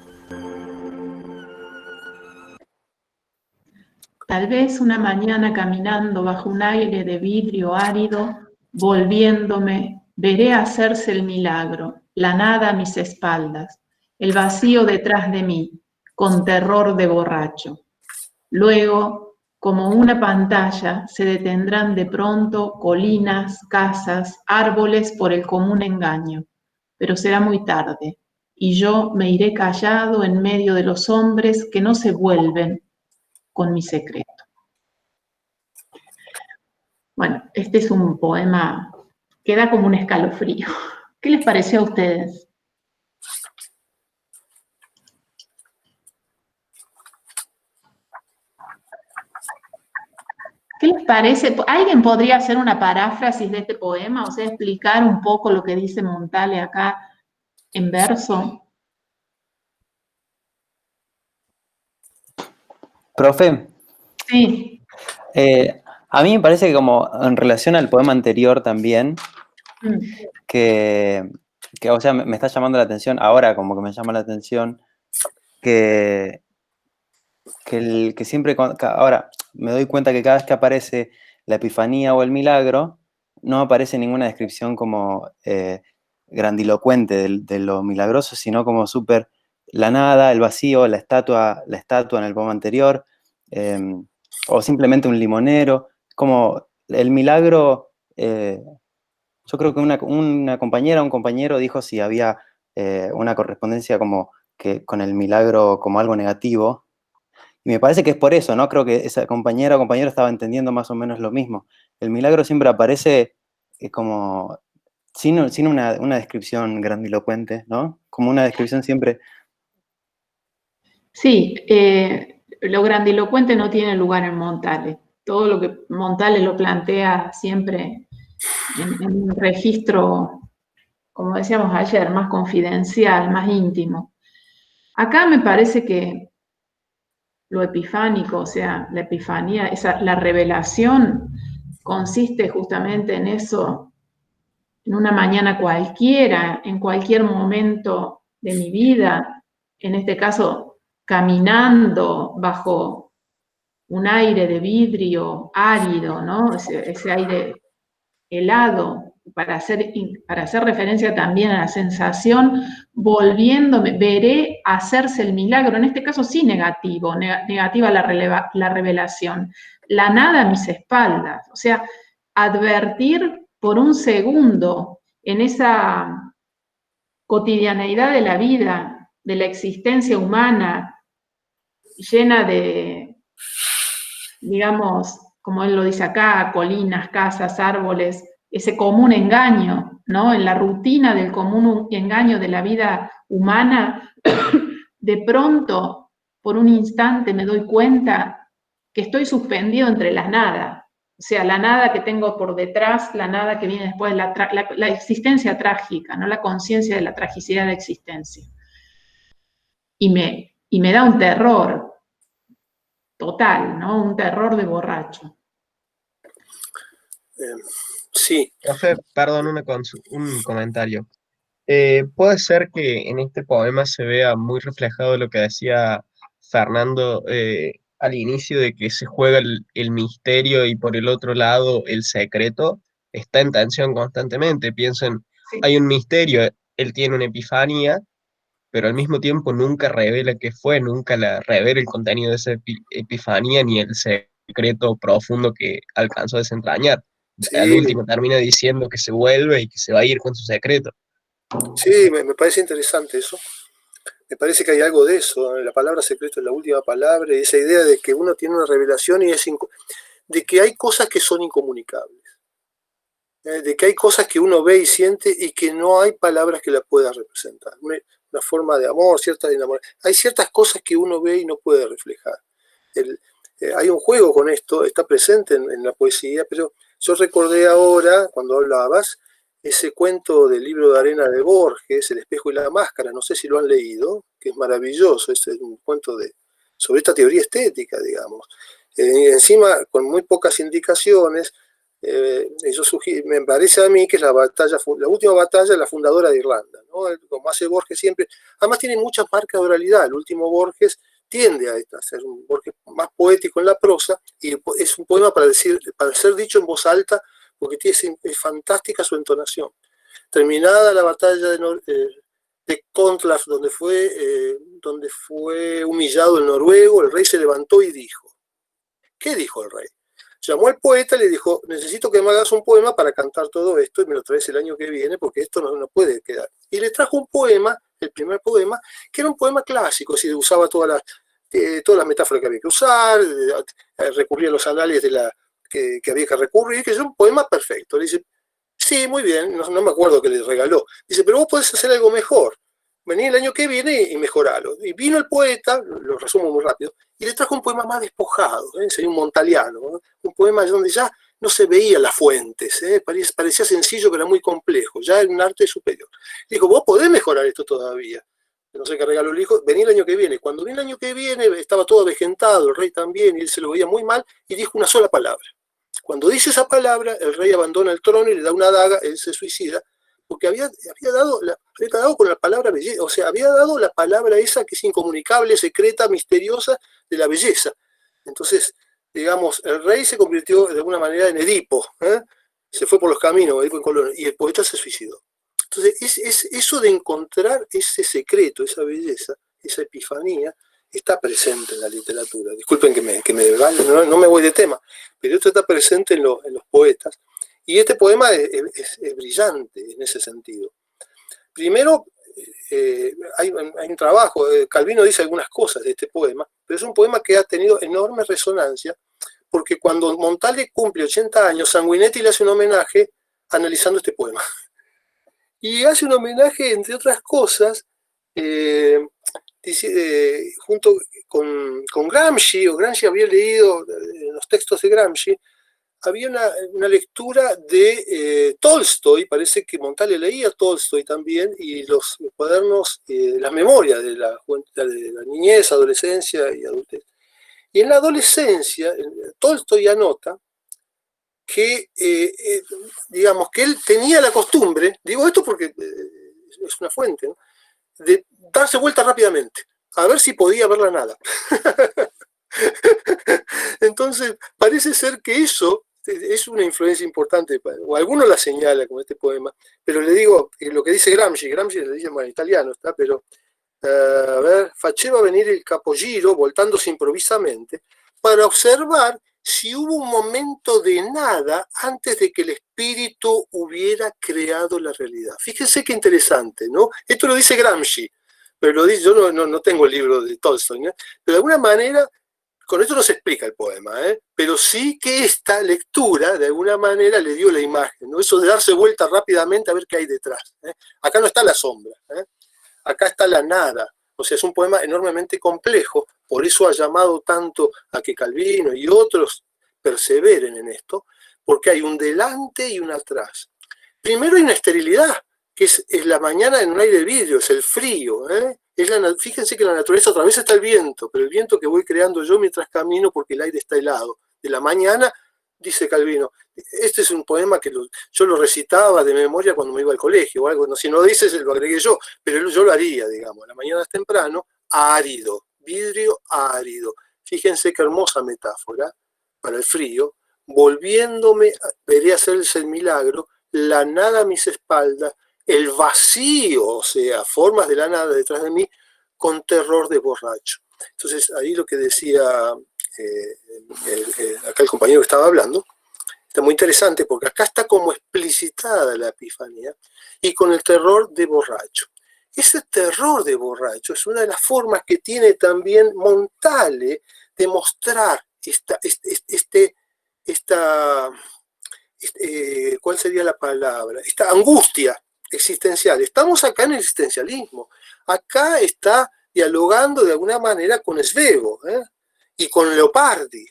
[SPEAKER 1] Tal vez una mañana caminando bajo un aire de vidrio árido, volviéndome, veré hacerse el milagro, la nada a mis espaldas, el vacío detrás de mí, con terror de borracho. Luego, como una pantalla, se detendrán de pronto colinas, casas, árboles por el común engaño, pero será muy tarde, y yo me iré callado en medio de los hombres que no se vuelven con mi secreto. Bueno, este es un poema que da como un escalofrío. ¿Qué les pareció a ustedes? ¿Qué les parece? ¿Alguien podría hacer una paráfrasis de este poema? O sea, explicar un poco lo que dice Montale acá en verso.
[SPEAKER 8] Profe,
[SPEAKER 1] Sí.
[SPEAKER 8] a mí me parece que como en relación al poema anterior también, que o sea, me está llamando la atención, ahora como que me llama la atención, que siempre, ahora me doy cuenta que cada vez que aparece la epifanía o el milagro, no aparece ninguna descripción como grandilocuente de lo milagroso, sino como súper la nada, el vacío, la estatua en el poema anterior, o simplemente un limonero, como el milagro. Yo creo que una compañera o un compañero dijo si había una correspondencia como que con el milagro como algo negativo. Y me parece que es por eso, ¿no? Creo que esa compañera o compañero estaba entendiendo más o menos lo mismo. El milagro siempre aparece como sin una descripción grandilocuente, ¿no? Como una descripción siempre.
[SPEAKER 1] Sí, lo grandilocuente no tiene lugar en Montale. Todo lo que Montale lo plantea siempre en un registro, como decíamos ayer, más confidencial, más íntimo. Acá me parece que lo epifánico, o sea, la epifanía, la revelación, consiste justamente en eso, en una mañana cualquiera, en cualquier momento de mi vida, en este caso, caminando bajo un aire de vidrio árido, ¿no? Ese aire helado, para hacer referencia también a la sensación, volviéndome, veré hacerse el milagro, en este caso sí negativo, negativa la revelación, la nada a mis espaldas, o sea, advertir por un segundo en esa cotidianeidad de la vida, de la existencia humana, llena de, digamos, como él lo dice acá, colinas, casas, árboles, ese común engaño, ¿no? En la rutina del común engaño de la vida humana, de pronto, por un instante me doy cuenta que estoy suspendido entre las nada. O sea, la nada que tengo por detrás, la nada que viene después, la existencia trágica, ¿no? La conciencia de la tragicidad de la existencia. Y me da un terror total, ¿no? Un terror de borracho.
[SPEAKER 3] Sí.
[SPEAKER 5] Profe, perdón, un comentario. Puede ser que en este poema se vea muy reflejado lo que decía Fernando al inicio de que se juega el misterio y por el otro lado el secreto está en tensión constantemente. Piensen,
[SPEAKER 1] Sí.
[SPEAKER 5] hay un misterio, él tiene una epifanía, pero al mismo tiempo nunca revela qué fue, nunca revela el contenido de esa epifanía ni el secreto profundo que alcanzó a desentrañar.
[SPEAKER 3] Sí,
[SPEAKER 5] Al último termina diciendo que se vuelve y que se va a ir con su secreto.
[SPEAKER 3] sí, me parece interesante eso. Me parece que hay algo de eso. La palabra secreto es la última palabra, y esa idea de que uno tiene una revelación y de que hay cosas que son incomunicables, de que hay cosas que uno ve y siente y que no hay palabras que la puedan representar. Una forma de amor, cierta de enamor. Hay ciertas cosas que uno ve y no puede reflejar. Hay un juego con esto, está presente en la poesía, pero yo recordé ahora, cuando hablabas, ese cuento del libro de arena de Borges, El espejo y la máscara, no sé si lo han leído, que es maravilloso, es un cuento sobre esta teoría estética, digamos. Encima, con muy pocas indicaciones, me parece a mí que es la última batalla de la fundadora de Irlanda, ¿no? Como hace Borges siempre. Además tiene muchas marcas de oralidad. El último Borges tiende a ser un Borges más poético en la prosa, y es un poema para ser dicho en voz alta, porque es fantástica su entonación. Terminada la batalla de Kontlaf, donde fue humillado el noruego, el rey se levantó y dijo. ¿Qué dijo el rey? Llamó al poeta y le dijo, necesito que me hagas un poema para cantar todo esto y me lo traes el año que viene porque esto no puede quedar. Y le trajo un poema, el primer poema, que era un poema clásico, es decir, usaba todas las metáforas que había que usar, recurría a los anales que había que recurrir, que es un poema perfecto. Le dice, sí, muy bien, no me acuerdo qué le regaló. Dice, pero vos podés hacer algo mejor. Vení el año que viene y mejoralo. Y vino el poeta, lo resumo muy rápido, y le trajo un poema más despojado, sería un montaliano, ¿no? Un poema donde ya no se veían las fuentes, parecía sencillo pero era muy complejo, ya era un arte superior. Dijo, vos podés mejorar esto todavía. No sé qué regalo le dijo, vení el año que viene. Cuando vino el año que viene estaba todo avejentado, el rey también, y él se lo veía muy mal, y dijo una sola palabra. Cuando dice esa palabra, el rey abandona el trono y le da una daga, él se suicida, porque había dado con la palabra belleza, o sea, había dado la palabra esa que es incomunicable, secreta, misteriosa, de la belleza. Entonces, digamos, el rey se convirtió de alguna manera en Edipo, se fue por los caminos, Edipo en Colonia, y el poeta se suicidó. Entonces, es eso de encontrar ese secreto, esa belleza, esa epifanía, está presente en la literatura. Disculpen que no me voy de tema, pero esto está presente en los poetas. Y este poema es brillante en ese sentido. Primero, hay un trabajo, Calvino dice algunas cosas de este poema, pero es un poema que ha tenido enorme resonancia, porque cuando Montale cumple 80 años, Sanguinetti le hace un homenaje analizando este poema. Y hace un homenaje, entre otras cosas, junto con Gramsci, o Gramsci había leído los textos de Gramsci, había una lectura de Tolstoy, parece que Montale leía Tolstoy también, y los cuadernos, las memorias de la niñez, adolescencia y adultez. Y en la adolescencia, Tolstoy anota que, digamos, que él tenía la costumbre, digo esto porque es una fuente, ¿no?, de darse vuelta rápidamente, a ver si podía ver la nada. Entonces, parece ser que eso es una influencia importante, o alguno la señala con este poema, pero le digo, lo que dice Gramsci le dice en italiano, ¿está? Pero, a ver, faceva venire il capogiro, voltándose improvisamente, para observar si hubo un momento de nada antes de que el espíritu hubiera creado la realidad. Fíjense qué interesante, ¿no? Esto lo dice Gramsci, pero lo dice, yo no tengo el libro de Tolstoy, ¿no? Pero de alguna manera, con esto no se explica el poema, pero sí que esta lectura de alguna manera le dio la imagen, ¿no? Eso de darse vuelta rápidamente a ver qué hay detrás. Acá no está la sombra, acá está la nada. O sea, es un poema enormemente complejo, por eso ha llamado tanto a que Calvino y otros perseveren en esto, porque hay un delante y un atrás. Primero hay una esterilidad, que es la mañana en un aire de vidrio, es el frío, fíjense que en la naturaleza otra vez está el viento, pero el viento que voy creando yo mientras camino porque el aire está helado. De la mañana, dice Calvino, este es un poema que yo lo recitaba de memoria cuando me iba al colegio o algo, si no dices lo agregué yo, pero yo lo haría, digamos, la mañana es temprano, árido, vidrio árido. Fíjense qué hermosa metáfora para el frío, volviéndome, veré hacerse el milagro, la nada a mis espaldas, el vacío, o sea, formas de la nada detrás de mí, con terror de borracho. Entonces, ahí lo que decía acá el compañero que estaba hablando, está muy interesante porque acá está como explicitada la epifanía y con el terror de borracho. Ese terror de borracho es una de las formas que tiene también Montale de mostrar ¿cuál sería la palabra? Esta angustia existencial. Estamos acá en el existencialismo. Acá está dialogando de alguna manera con Svevo, y con Leopardi.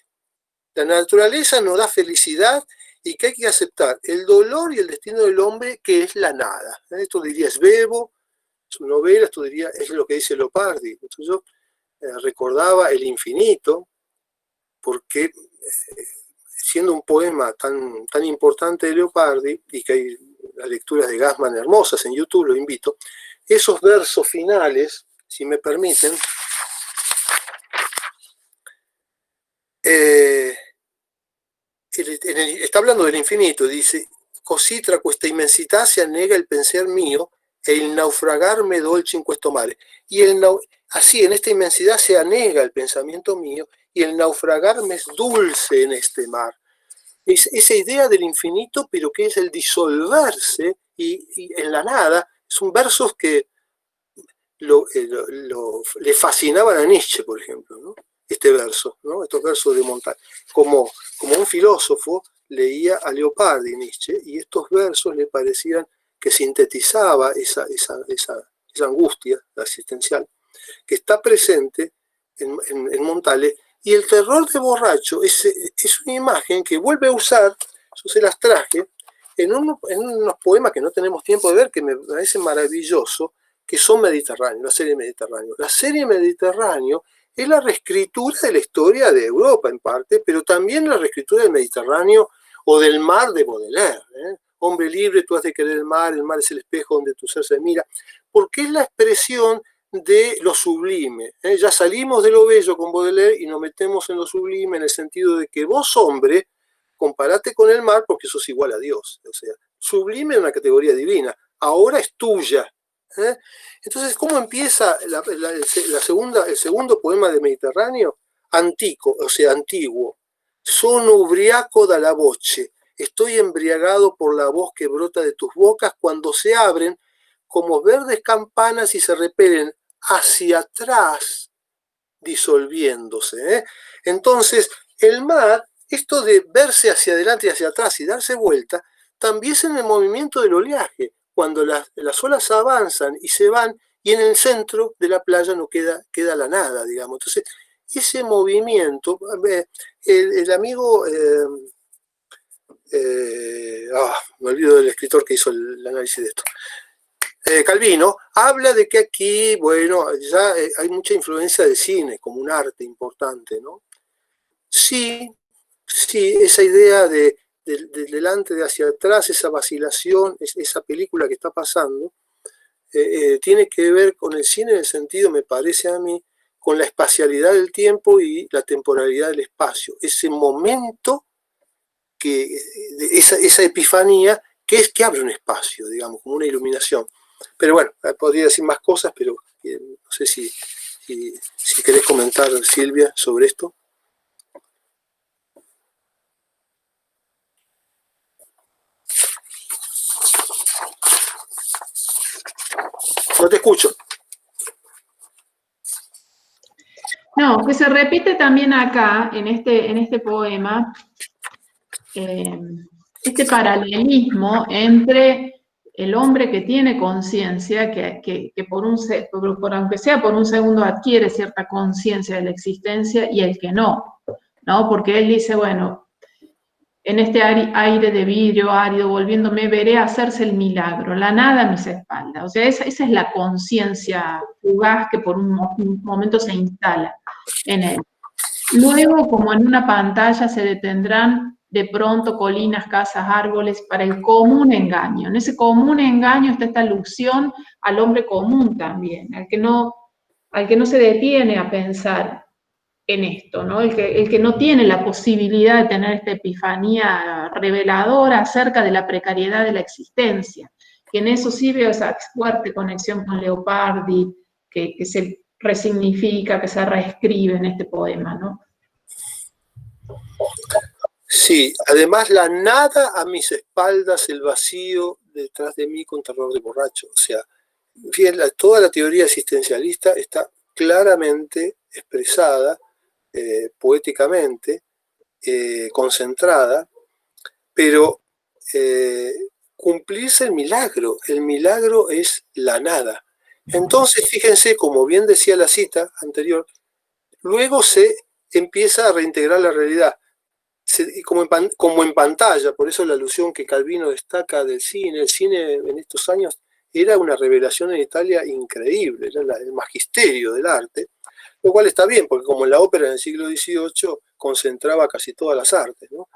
[SPEAKER 3] La naturaleza nos da felicidad y que hay que aceptar el dolor y el destino del hombre, que es la nada. Esto diría Svevo, su novela, esto diría, es lo que dice Leopardi. Entonces yo recordaba El infinito, porque siendo un poema tan importante de Leopardi, y que hay las lecturas de Gassman hermosas en YouTube, lo invito, esos versos finales, si me permiten, está hablando del infinito, dice: così tra questa immensità si annega il pensier mio e il naufragarme dolce in questo mare. Y así, en esta inmensidad se anega el pensamiento mío y el naufragarme es dulce en este mar. Es esa idea del infinito, pero que es el disolverse y en la nada. Son versos que le fascinaban a Nietzsche, por ejemplo, ¿no? Este verso, ¿no? Estos versos de Montaigne. Como un filósofo leía a Leopardi, Nietzsche, y estos versos le parecían que sintetizaba esa angustia existencial que está presente en Montale. Y el terror de borracho es una imagen que vuelve a usar, yo se las traje, en unos poemas que no tenemos tiempo de ver, que me parece maravilloso, que son Mediterráneo, la serie Mediterráneo. La serie Mediterráneo es la reescritura de la historia de Europa en parte, pero también la reescritura del Mediterráneo o del mar de Baudelaire. Hombre libre, tú has de querer el mar es el espejo donde tu ser se mira, porque es la expresión de lo sublime. Ya salimos de lo bello con Baudelaire y nos metemos en lo sublime, en el sentido de que vos, hombre, comparate con el mar porque sos igual a Dios. O sea, sublime es una categoría divina, ahora es tuya. Entonces, ¿cómo empieza el segundo poema de Mediterráneo? Antico, o sea, antiguo. Sono ubriaco dalla voce. Estoy embriagado por la voz que brota de tus bocas cuando se abren como verdes campanas y se repelen hacia atrás, disolviéndose. Entonces, el mar, esto de verse hacia adelante y hacia atrás y darse vuelta, también es en el movimiento del oleaje, cuando las olas avanzan y se van, y en el centro de la playa no queda la nada, digamos. Entonces, ese movimiento, el amigo, me olvido del escritor que hizo el análisis de esto, Calvino, habla de que aquí, bueno, ya hay mucha influencia del cine como un arte importante, ¿no? Sí, esa idea de delante de hacia atrás, esa vacilación, esa película que está pasando, tiene que ver con el cine en el sentido, me parece a mí, con la espacialidad del tiempo y la temporalidad del espacio. Ese momento, esa epifanía, que abre un espacio, digamos, como una iluminación. Pero bueno, podría decir más cosas, pero no sé si querés comentar, Silvia, sobre esto. No te escucho.
[SPEAKER 1] No, que se repite también acá, en este poema, este paralelismo entre el hombre que tiene conciencia, que aunque sea por un segundo adquiere cierta conciencia de la existencia, y el que no, porque él dice, bueno, en este aire de vidrio árido, volviéndome, veré hacerse el milagro, la nada a mis espaldas. O sea, esa es la conciencia fugaz que por un momento se instala en él. Luego, como en una pantalla, se detendrán de pronto colinas, casas, árboles, para el común engaño. En ese común engaño está esta alusión al hombre común también, al que no se detiene a pensar en esto, ¿no? El que no tiene la posibilidad de tener esta epifanía reveladora acerca de la precariedad de la existencia, que en eso sí veo esa fuerte conexión con Leopardi, que se resignifica, que se reescribe en este poema, ¿no?
[SPEAKER 3] Sí, además la nada a mis espaldas, el vacío detrás de mí con terror de borracho. O sea, toda la teoría existencialista está claramente expresada poéticamente concentrada, pero cumplirse el milagro es la nada. Entonces, fíjense, como bien decía la cita anterior, luego se empieza a reintegrar la realidad, como en pantalla. Por eso la alusión que Calvino destaca del cine. El cine en estos años era una revelación en Italia increíble, era el magisterio del arte, lo cual está bien, porque como en la ópera en el siglo XVIII concentraba casi todas las artes, ¿no?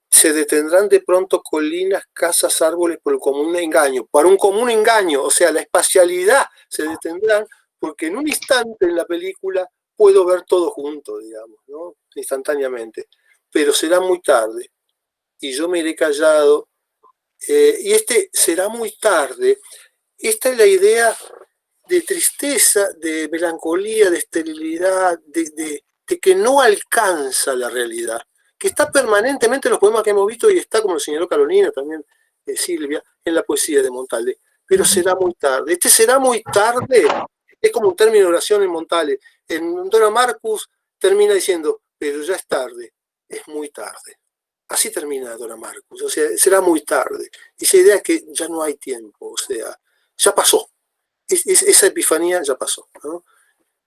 [SPEAKER 3] Se detendrán de pronto colinas, casas, árboles por el común engaño, para un común engaño, o sea, la espacialidad se detendrán, porque en un instante en la película puedo ver todo junto, digamos, ¿no? Instantáneamente, pero será muy tarde, y yo me iré callado, y será muy tarde. Esta es la idea de tristeza, de melancolía, de esterilidad, de que no alcanza la realidad, que está permanentemente en los poemas que hemos visto y está, como lo señaló Carolina, también Silvia, en la poesía de Montale. Pero será muy tarde. Será muy tarde es como un término de oración en Montale. En Dona Marcus termina diciendo, pero ya es tarde, es muy tarde. Así termina Dona Marcus, o sea, será muy tarde. Esa idea es que ya no hay tiempo, o sea, ya pasó. Esa epifanía ya pasó, ¿no?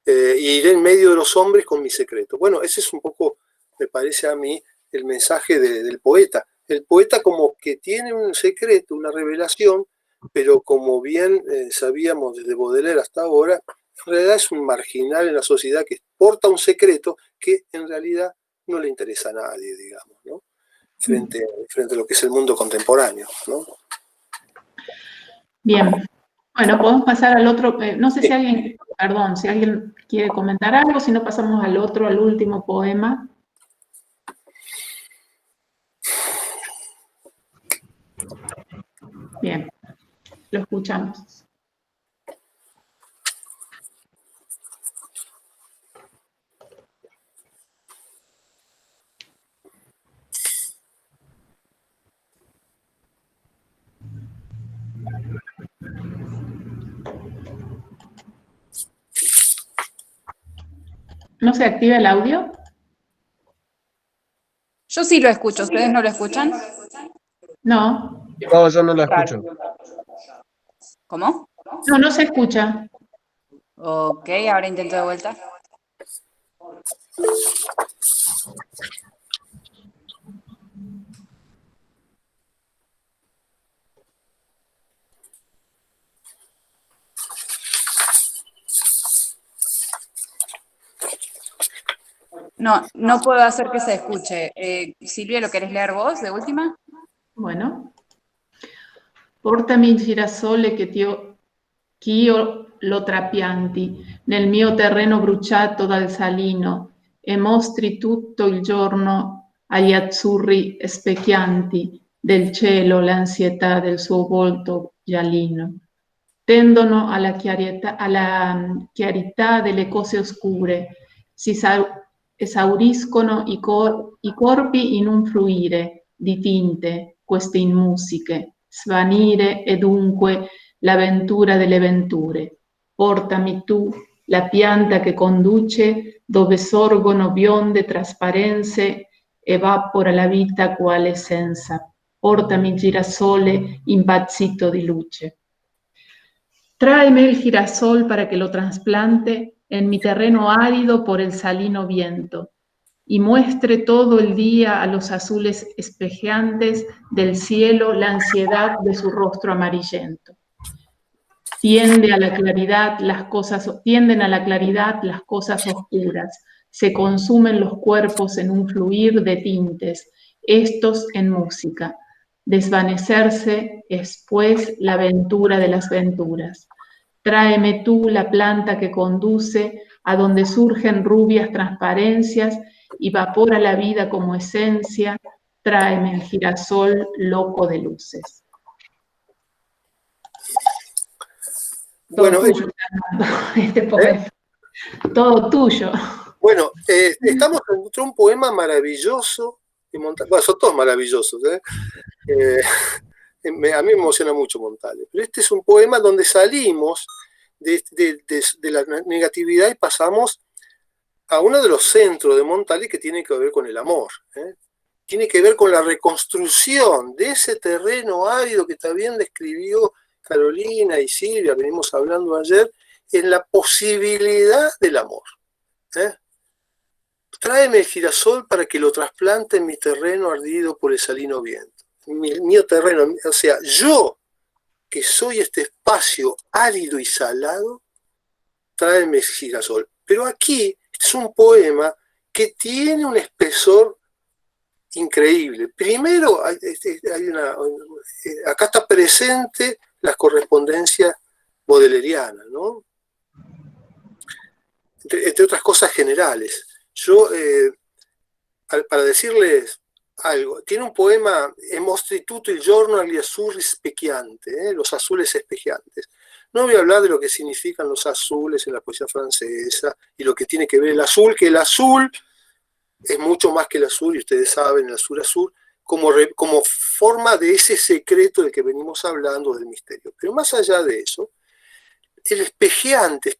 [SPEAKER 3] Y iré en medio de los hombres con mi secreto. Bueno, ese es un poco, me parece a mí, el mensaje del poeta. El poeta como que tiene un secreto, una revelación, pero como bien sabíamos desde Baudelaire hasta ahora, en realidad es un marginal en la sociedad que porta un secreto que en realidad no le interesa a nadie, digamos, ¿no? Frente a lo que es el mundo contemporáneo, ¿no?
[SPEAKER 1] Bien. Bueno, podemos pasar al otro. No sé si alguien, perdón, si alguien quiere comentar algo, si no pasamos al otro, al último poema. Bien, lo escuchamos. ¿No se activa el audio?
[SPEAKER 9] Yo sí lo escucho, ¿ustedes no lo escuchan?
[SPEAKER 1] No.
[SPEAKER 5] No, yo no lo escucho.
[SPEAKER 9] ¿Cómo?
[SPEAKER 1] No, no se escucha.
[SPEAKER 9] Ok, ahora intento de vuelta. No puedo hacer que se escuche. Silvia, ¿lo querés leer vos de última?
[SPEAKER 1] Bueno. Portami il girasole ch'io lo trapianti nel mio terreno bruciato dal salino e mostri tutto il giorno agli azzurri specchianti del cielo l'ansietà del suo volto giallino. Tendono alla chiarità delle cose oscure, si esauriscono i corpi in un fluire di tinte, queste in musiche, svanire e dunque l'avventura delle venture. Portami tu, la pianta che conduce, dove sorgono bionde trasparenze, evapora la vita quale essenza. Portami il girasole impazzito di luce. Tráeme el girasol para que lo trasplante en mi terreno árido por el salino viento y muestre todo el día a los azules espejeantes del cielo la ansiedad de su rostro amarillento. Tienden a la claridad las cosas oscuras, se consumen los cuerpos en un fluir de tintes, estos en música. Desvanecerse es, pues, la ventura de las venturas. Tráeme tú la planta que conduce a donde surgen rubias transparencias y vapora la vida como esencia. Tráeme el girasol loco de luces.
[SPEAKER 3] Bueno,
[SPEAKER 1] todo tuyo, este poema. Todo tuyo.
[SPEAKER 3] Bueno, estamos entre un poema maravilloso. Bueno, son todos maravillosos, ¿eh? A mí me emociona mucho Montale, pero este es un poema donde salimos de la negatividad y pasamos a uno de los centros de Montale que tiene que ver con el amor, ¿eh? Tiene que ver con la reconstrucción de ese terreno árido que también describió Carolina y Silvia, venimos hablando ayer, en la posibilidad del amor, ¿eh? Tráeme el girasol para que lo trasplante en mi terreno ardido por el salino viento. Mi terreno, o sea, yo, que soy este espacio árido y salado, tráeme el girasol. Pero aquí es un poema que tiene un espesor increíble. Primero, acá está presente las correspondencias bodelerianas, ¿no? Entre otras cosas generales. Yo, para decirles algo, tiene un poema, mostri tutto il giorno agli azzurri specchianti, los azules espejeantes. No voy a hablar de lo que significan los azules en la poesía francesa y lo que tiene que ver el azul, que el azul es mucho más que el azul, y ustedes saben, el azul, como forma de ese secreto del que venimos hablando, del misterio. Pero más allá de eso, el espejeante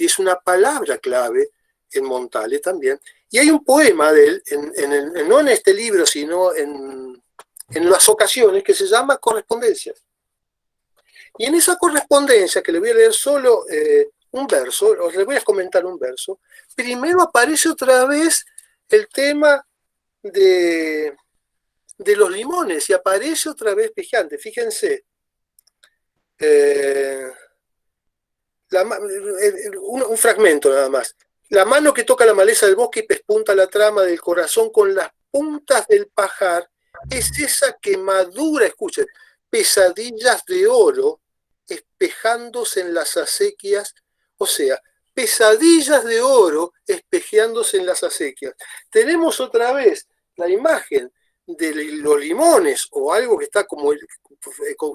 [SPEAKER 3] es una palabra clave en Montale también, y hay un poema de él, no en este libro, sino en las ocasiones, que se llama Correspondencias. Y en esa correspondencia, que le voy a leer solo un verso, os les voy a comentar un verso, primero aparece otra vez el tema de los limones, y aparece otra vez espejeante. Fíjense, un fragmento nada más. La mano que toca la maleza del bosque y pespunta la trama del corazón con las puntas del pajar es esa que madura, escuchen, pesadillas de oro espejándose en las acequias, o sea, pesadillas de oro espejeándose en las acequias. Tenemos otra vez la imagen de los limones o algo que está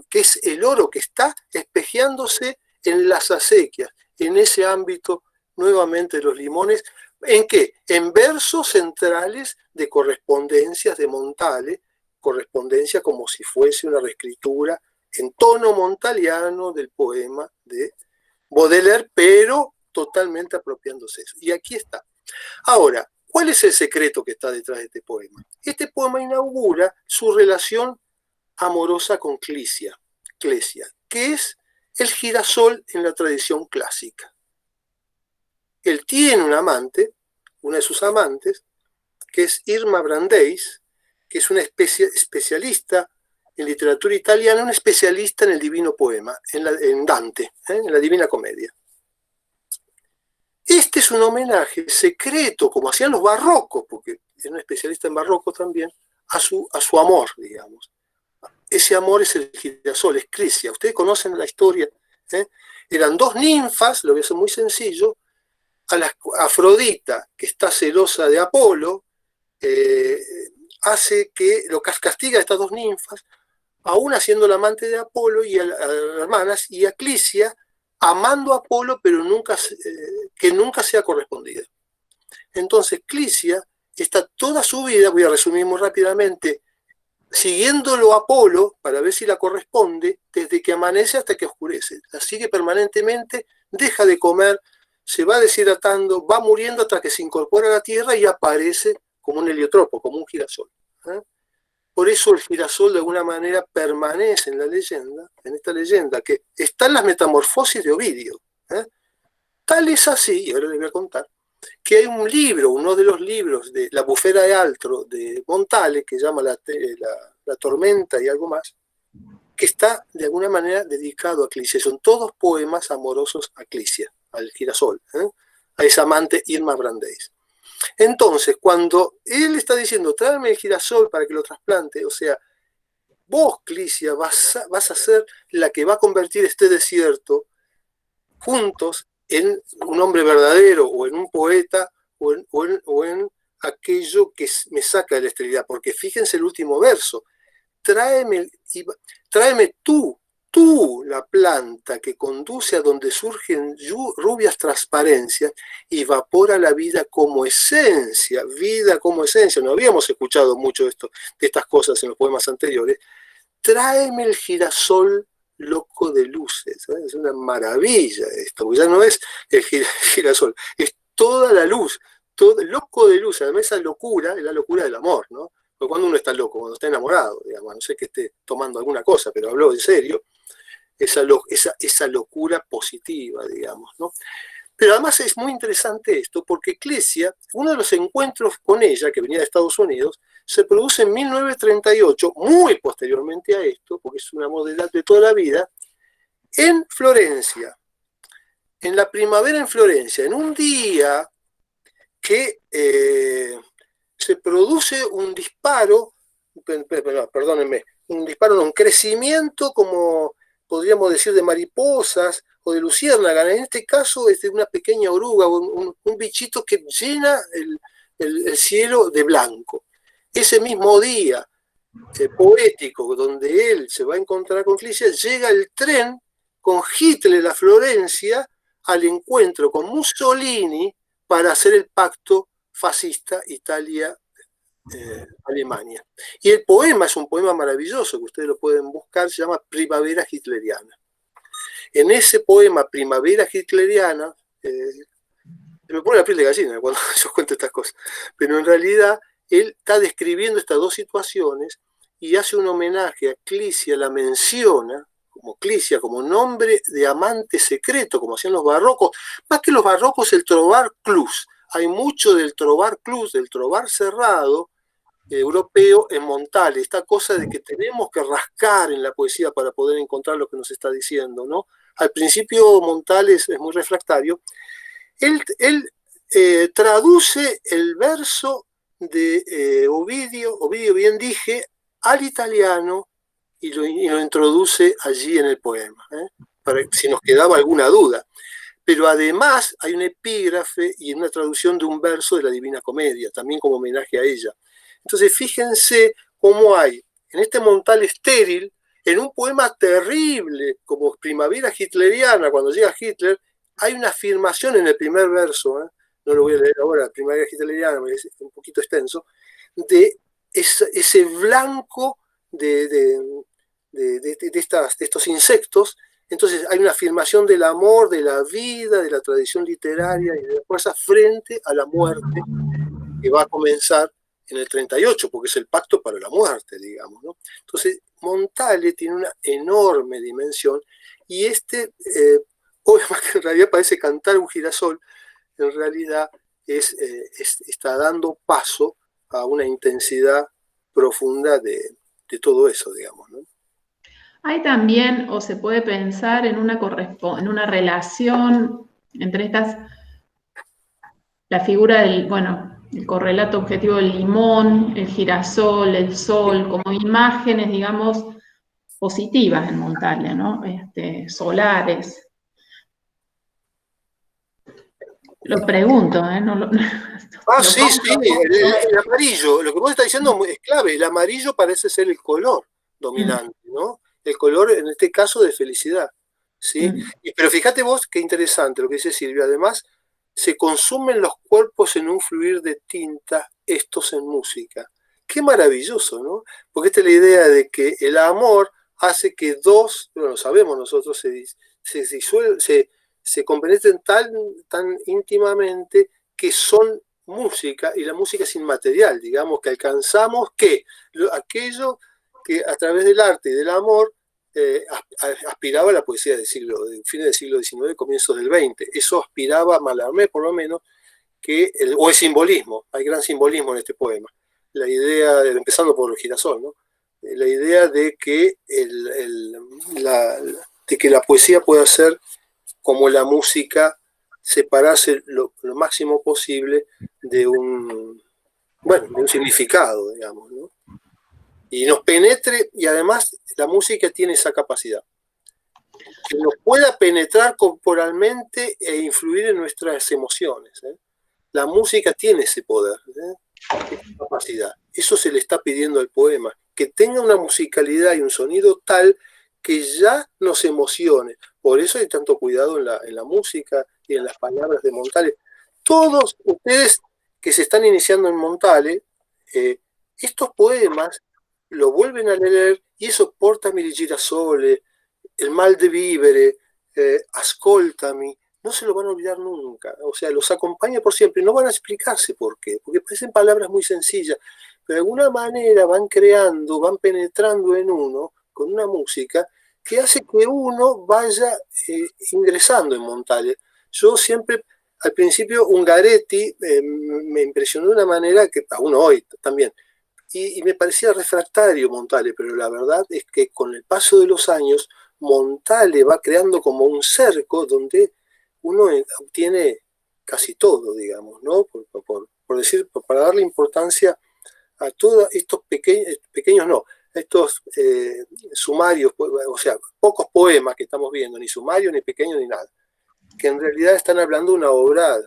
[SPEAKER 3] que es el oro que está espejeándose en las acequias, en ese ámbito nuevamente de los limones. ¿En qué? En versos centrales de correspondencias de Montale, correspondencia como si fuese una reescritura en tono montaliano del poema de Baudelaire, pero totalmente apropiándose eso. Y aquí está. Ahora, ¿cuál es el secreto que está detrás de este poema? Este poema inaugura su relación amorosa con Clesia, que es el girasol en la tradición clásica. Él tiene un amante, una de sus amantes, que es Irma Brandeis, que es una especialista en literatura italiana, un especialista en el divino poema, en Dante, en la Divina Comedia. Este es un homenaje secreto, como hacían los barrocos, porque es un especialista en barroco también, a su amor, digamos. Ese amor es el girasol, es Clesia. Ustedes conocen la historia, ¿eh? Eran dos ninfas, lo voy a hacer muy sencillo. Afrodita, que está celosa de Apolo, hace que lo castiga a estas dos ninfas, a una siendo la amante de Apolo y a las hermanas, y a Clisia amando a Apolo, pero que nunca sea correspondida. Entonces Clisia está toda su vida, voy a resumir muy rápidamente, siguiéndolo a Apolo para ver si la corresponde, desde que amanece hasta que oscurece. La sigue permanentemente, deja de comer, se va deshidratando, va muriendo hasta que se incorpora a la tierra y aparece como un heliotropo, como un girasol. Por eso el girasol de alguna manera permanece en la leyenda, en esta leyenda, que está en las metamorfosis de Ovidio. Tal es así, y ahora les voy a contar, que hay un libro, uno de los libros de La Bufera de Altro de Montale, que se llama la Tormenta y algo más, que está de alguna manera dedicado a Clisia. Son todos poemas amorosos a Clisia, al girasol, a esa amante Irma Brandeis. Entonces, cuando él está diciendo, tráeme el girasol para que lo trasplante, o sea, vos, Clisia, vas a ser la que va a convertir este desierto juntos en un hombre verdadero, o en un poeta, o en aquello que me saca de la esterilidad. Porque fíjense el último verso, tráeme tú la planta que conduce a donde surgen rubias transparencias y evapora la vida como esencia. No habíamos escuchado mucho de estas cosas en los poemas anteriores. Tráeme el girasol loco de luces. Es una maravilla esto, porque ya no es el girasol, es toda la luz, loquito, loco de luz. Además, esa locura es la locura del amor, ¿no? Porque cuando uno está loco, cuando está enamorado, digamos, no sé que esté tomando alguna cosa, pero hablo en serio, esa locura positiva, digamos, ¿no? Pero además es muy interesante esto, porque Clesia, uno de los encuentros con ella, que venía de Estados Unidos, se produce en 1938, muy posteriormente a esto, porque es un amor de toda la vida, en Florencia, en la primavera en Florencia, en un día que se produce un disparo, perdónenme, un disparo, un crecimiento, como podríamos decir, de mariposas o de luciérnagas. En este caso es de una pequeña oruga, un bichito que llena el cielo de blanco. Ese mismo día poético, donde él se va a encontrar con Clesia, llega el tren con Hitler a Florencia al encuentro con Mussolini para hacer el pacto fascista Italia-Alemania. Y el poema es un poema maravilloso, que ustedes lo pueden buscar, se llama Primavera Hitleriana. En ese poema, Primavera Hitleriana, se me pone la piel de gallina cuando yo cuento estas cosas, pero en realidad él está describiendo estas dos situaciones y hace un homenaje a Clisia, la menciona como Clisia, como nombre de amante secreto, como hacían los barrocos. Más que los barrocos, el trovar clus. Hay mucho del trovar clus, del trovar cerrado europeo en Montale. Esta cosa de que tenemos que rascar en la poesía para poder encontrar lo que nos está diciendo, ¿no? Al principio Montale es muy refractario. Él traduce el verso de Ovidio bien dije, al italiano, y lo introduce allí en el poema, para si nos quedaba alguna duda. Pero además hay un epígrafe y una traducción de un verso de la Divina Comedia, también como homenaje a ella. Entonces fíjense cómo hay, en este Montale estéril, en un poema terrible, como Primavera Hitleriana, cuando llega Hitler, hay una afirmación en el primer verso, no lo voy a leer ahora, Primavera Hitleriana, es un poquito extenso, de ese blanco de estos insectos. Entonces hay una afirmación del amor, de la vida, de la tradición literaria y de la fuerza frente a la muerte que va a comenzar en el 38, porque es el pacto para la muerte, digamos, ¿no? Entonces Montale tiene una enorme dimensión y este poema, que en realidad parece cantar un girasol, en realidad está dando paso a una intensidad profunda de todo eso, digamos, ¿no?
[SPEAKER 1] Hay también, o se puede pensar en una relación entre la figura del, el correlato objetivo del limón, el girasol, el sol, como imágenes, digamos, positivas en Montale, ¿no? Solares. Lo pregunto,
[SPEAKER 3] Sí, el amarillo, lo que vos estás diciendo es clave, el amarillo parece ser el color dominante, ¿no? El color, en este caso, de felicidad, ¿sí? Pero fíjate vos qué interesante lo que dice Silvia, además, se consumen los cuerpos en un fluir de tinta, estos en música. Qué maravilloso, ¿no? Porque esta es la idea de que el amor hace que dos, bueno, sabemos nosotros, se compenetren tan íntimamente que son música, y la música es inmaterial, digamos, que alcanzamos aquello que a través del arte y del amor aspiraba a la poesía del fines del siglo XIX, comienzos del XX. Eso aspiraba a Mallarmé, por lo menos, o el simbolismo, hay gran simbolismo en este poema. La idea, empezando por el girasol, ¿no? La idea de que, de que la poesía pueda ser como la música, separarse lo máximo posible de un significado, digamos, ¿no? Y nos penetre, y además la música tiene esa capacidad, que nos pueda penetrar corporalmente e influir en nuestras emociones. La música tiene ese poder, esa capacidad. Eso se le está pidiendo al poema, que tenga una musicalidad y un sonido tal que ya nos emocione. Por eso hay tanto cuidado en la música y en las palabras de Montale. Todos ustedes que se están iniciando en Montale, estos poemas lo vuelven a leer y eso, Portami il girasole, El mal de vivere, Ascoltami, no se lo van a olvidar nunca. O sea, los acompaña por siempre. No van a explicarse por qué, porque parecen palabras muy sencillas, pero de alguna manera van creando, van penetrando en uno con una música que hace que uno vaya ingresando en Montale. Yo siempre, al principio, Ungaretti me impresionó de una manera que aún hoy también, y me parecía refractario Montale, pero la verdad es que con el paso de los años, Montale va creando como un cerco donde uno obtiene casi todo, digamos, ¿no? Por decir, para darle importancia a todos estos pequeños no, estos sumarios, o sea, pocos poemas que estamos viendo, ni sumarios, ni pequeños, ni nada, que en realidad están hablando de una obra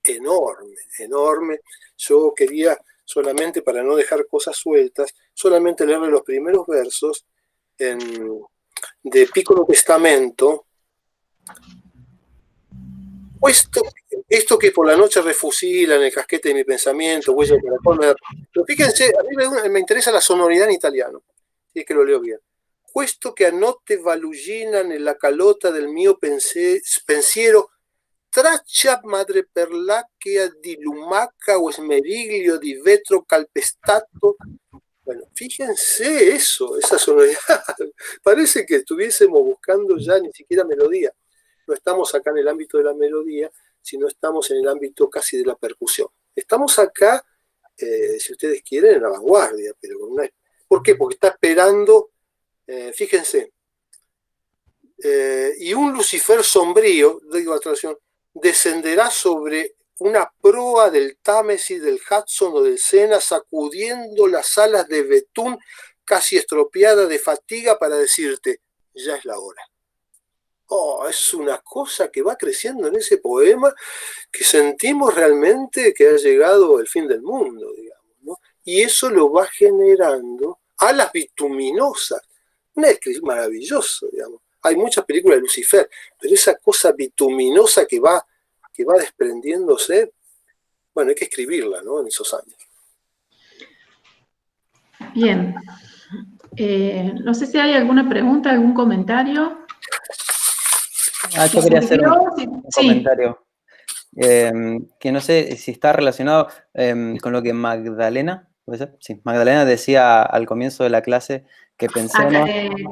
[SPEAKER 3] enorme, enorme. Yo quería, solamente para no dejar cosas sueltas, solamente leerle los primeros versos de Piccolo Testamento. Esto que por la noche refusilan el casquete de mi pensamiento, huella de caracol, pero fíjense, a mí me interesa la sonoridad en italiano, si es que lo leo bien. Questo che a notte valugina nella calota del mio pensiero, traccia madre perlacchea di lumaca o esmeriglio di vetro calpestato. Bueno, fíjense eso, esa sonoridad. Parece que estuviésemos buscando ya ni siquiera melodía. No estamos acá en el ámbito de la melodía, sino estamos en el ámbito casi de la percusión. Estamos acá, si ustedes quieren, en la vanguardia, pero con una... ¿Por qué? Porque está esperando, fíjense, y un Lucifer sombrío, digo la traducción, descenderá sobre una proa del Támesis, del Hudson o del Sena, sacudiendo las alas de betún casi estropeada de fatiga para decirte, ya es la hora. Oh, es una cosa que va creciendo en ese poema que sentimos realmente que ha llegado el fin del mundo, digamos, ¿no? Y eso lo va generando alas bituminosas. Es maravilloso, digamos. Hay muchas películas de Lucifer, pero esa cosa bituminosa que va desprendiéndose, bueno, hay que escribirla, ¿no? En esos años.
[SPEAKER 1] Bien. No sé si hay alguna pregunta, algún comentario.
[SPEAKER 8] Yo quería hacer un comentario que no sé si está relacionado con lo que Magdalena, ¿puede ser? Sí, Magdalena decía al comienzo de la clase que pensemos...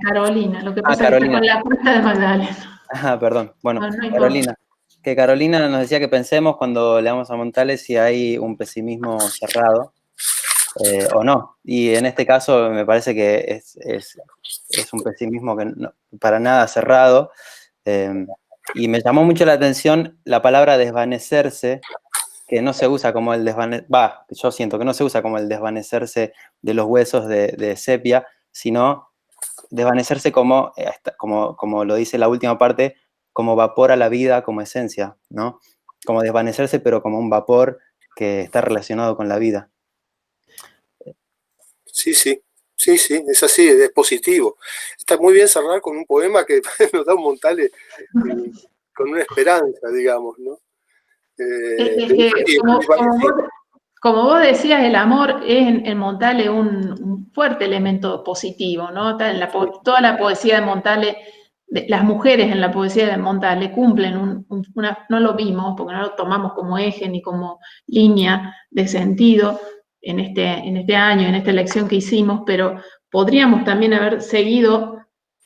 [SPEAKER 1] Carolina, lo que pasa es que está con la cuenta de Magdalena.
[SPEAKER 8] Perdón, bueno,
[SPEAKER 1] No
[SPEAKER 8] Carolina. Que Carolina nos decía que pensemos cuando leamos a Montale si hay un pesimismo cerrado o no. Y en este caso me parece que es un pesimismo que no, para nada cerrado. Y me llamó mucho la atención la palabra desvanecerse, que no se usa como el yo siento que no se usa como el desvanecerse de los huesos de sepia, sino desvanecerse como lo dice la última parte, como vapor a la vida, como esencia, ¿no? Como desvanecerse, pero como un vapor que está relacionado con la vida.
[SPEAKER 3] Sí, es así, es positivo. Está muy bien cerrar con un poema que nos da un Montale con una esperanza, digamos, ¿no?
[SPEAKER 1] Como vos decías, el amor es en Montale un fuerte elemento positivo, ¿no? Toda la poesía de Montale, las mujeres en la poesía de Montale cumplen no lo vimos, porque no lo tomamos como eje ni como línea de sentido en este año, en esta elección que hicimos, pero podríamos también haber seguido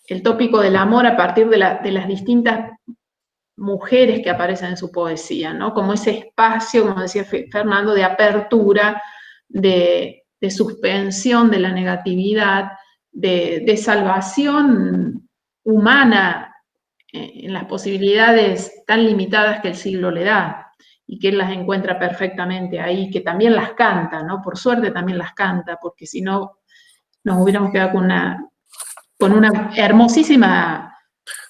[SPEAKER 1] el tópico del amor a partir de las distintas mujeres que aparecen en su poesía, ¿no? Como ese espacio, como decía Fernando, de apertura, de suspensión de la negatividad, de salvación humana en las posibilidades tan limitadas que el siglo le da, y que él las encuentra perfectamente ahí, que también las canta, ¿no? Por suerte también las canta, porque si no nos hubiéramos quedado con una hermosísima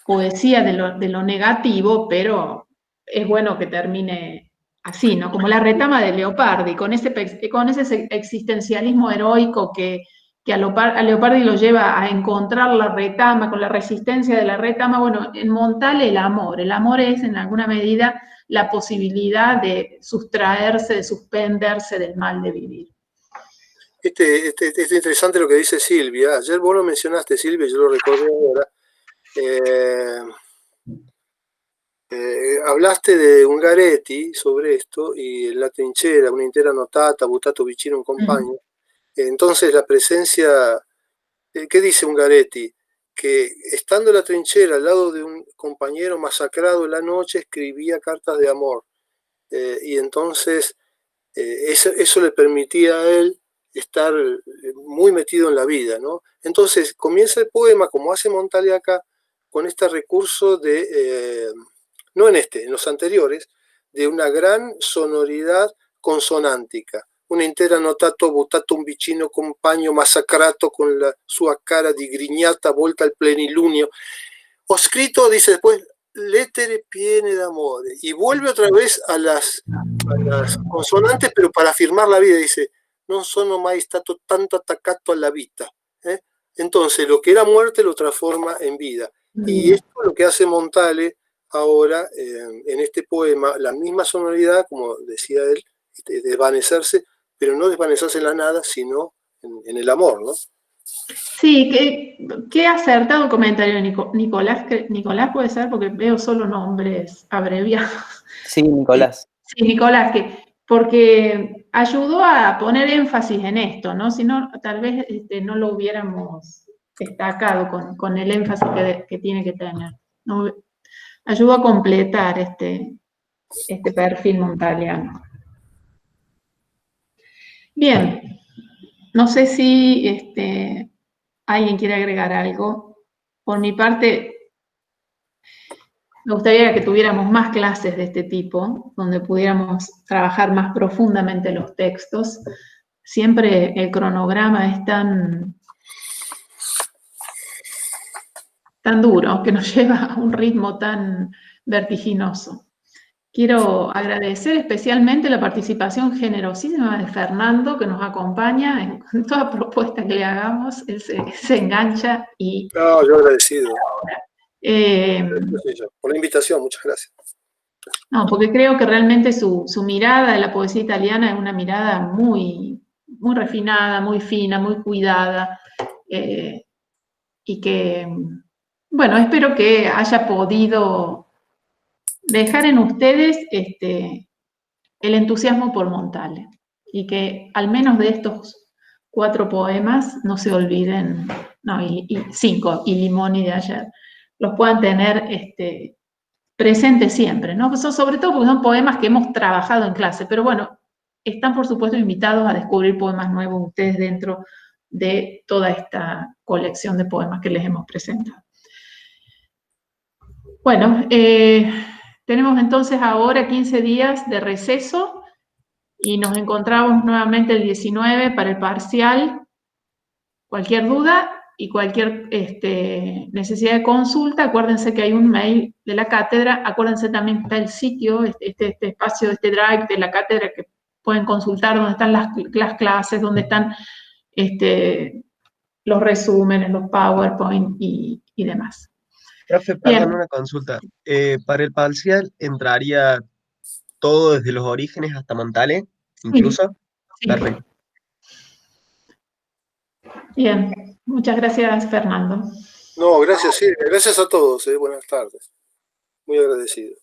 [SPEAKER 1] poesía de lo negativo, pero es bueno que termine así, ¿no? Como la retama de Leopardi, con ese existencialismo heroico que a Leopardi lo lleva a encontrar la retama, con la resistencia de la retama. Bueno, en Montale el amor es en alguna medida la posibilidad de sustraerse, de suspenderse del mal de vivir.
[SPEAKER 3] Es interesante lo que dice Silvia. Ayer vos lo mencionaste, Silvia, yo lo recordé ahora. hablaste de Ungaretti sobre esto, y en La trinchera, una intera notata, buttato vicino un compagno. Entonces la presencia, ¿qué dice Ungaretti? Que estando en la trinchera al lado de un compañero masacrado en la noche, escribía cartas de amor. Y entonces eso le permitía a él estar muy metido en la vida, ¿no? Entonces comienza el poema, como hace Montale acá, con este recurso de, no en los anteriores, de una gran sonoridad consonántica. Una intera notato buttato un vicino compagno massacrato con la sua cara digrignata volta al plenilunio. Ho scritto, dice después, lettere piene d'amore, y vuelve otra vez a las consonantes, pero para afirmar la vida, dice, non sono mai stato tanto attaccato alla vita. Entonces, lo que era muerte lo transforma en vida. Y esto es lo que hace Montale ahora en este poema, la misma sonoridad, como decía él, de desvanecerse, pero no desvanecerse en la nada, sino en el amor, ¿no?
[SPEAKER 1] Sí, qué acertado comentario, Nicolás. Nicolás puede ser, porque veo solo nombres abreviados.
[SPEAKER 8] Sí, Nicolás.
[SPEAKER 1] Sí, Nicolás, porque ayudó a poner énfasis en esto, ¿no? Si no, tal vez no lo hubiéramos destacado con el énfasis que tiene que tener, ¿no? Ayudó a completar este perfil montaliano. Bien, no sé si alguien quiere agregar algo. Por mi parte, me gustaría que tuviéramos más clases de este tipo, donde pudiéramos trabajar más profundamente los textos. Siempre el cronograma es tan duro, que nos lleva a un ritmo tan vertiginoso. Quiero agradecer especialmente la participación generosísima de Fernando, que nos acompaña en toda propuesta que le hagamos. Él se engancha y...
[SPEAKER 3] No, yo agradecido.
[SPEAKER 1] Por
[SPEAKER 3] la invitación, muchas gracias.
[SPEAKER 1] No, porque creo que realmente su mirada de la poesía italiana es una mirada muy, muy refinada, muy fina, muy cuidada, y que, bueno, espero que haya podido dejar en ustedes el entusiasmo por Montale, y que al menos de estos 4 poemas no se olviden, no, y 5, y Limoni de ayer, los puedan tener presentes siempre, ¿no? Pues sobre todo porque son poemas que hemos trabajado en clase, pero bueno, están por supuesto invitados a descubrir poemas nuevos ustedes dentro de toda esta colección de poemas que les hemos presentado. Bueno, tenemos entonces ahora 15 días de receso y nos encontramos nuevamente el 19 para el parcial. Cualquier duda y cualquier necesidad de consulta, acuérdense que hay un mail de la cátedra, acuérdense también que está el sitio, este espacio, este drive de la cátedra, que pueden consultar donde están las clases, donde están los resúmenes, los PowerPoint y demás.
[SPEAKER 10] Profe, perdón, una consulta. Para el parcial, ¿entraría todo desde los orígenes hasta Montale, incluso?
[SPEAKER 1] Sí.
[SPEAKER 10] Perfecto.
[SPEAKER 1] Bien, muchas gracias, Fernando.
[SPEAKER 3] No, gracias, sí, gracias a todos, buenas tardes. Muy agradecido.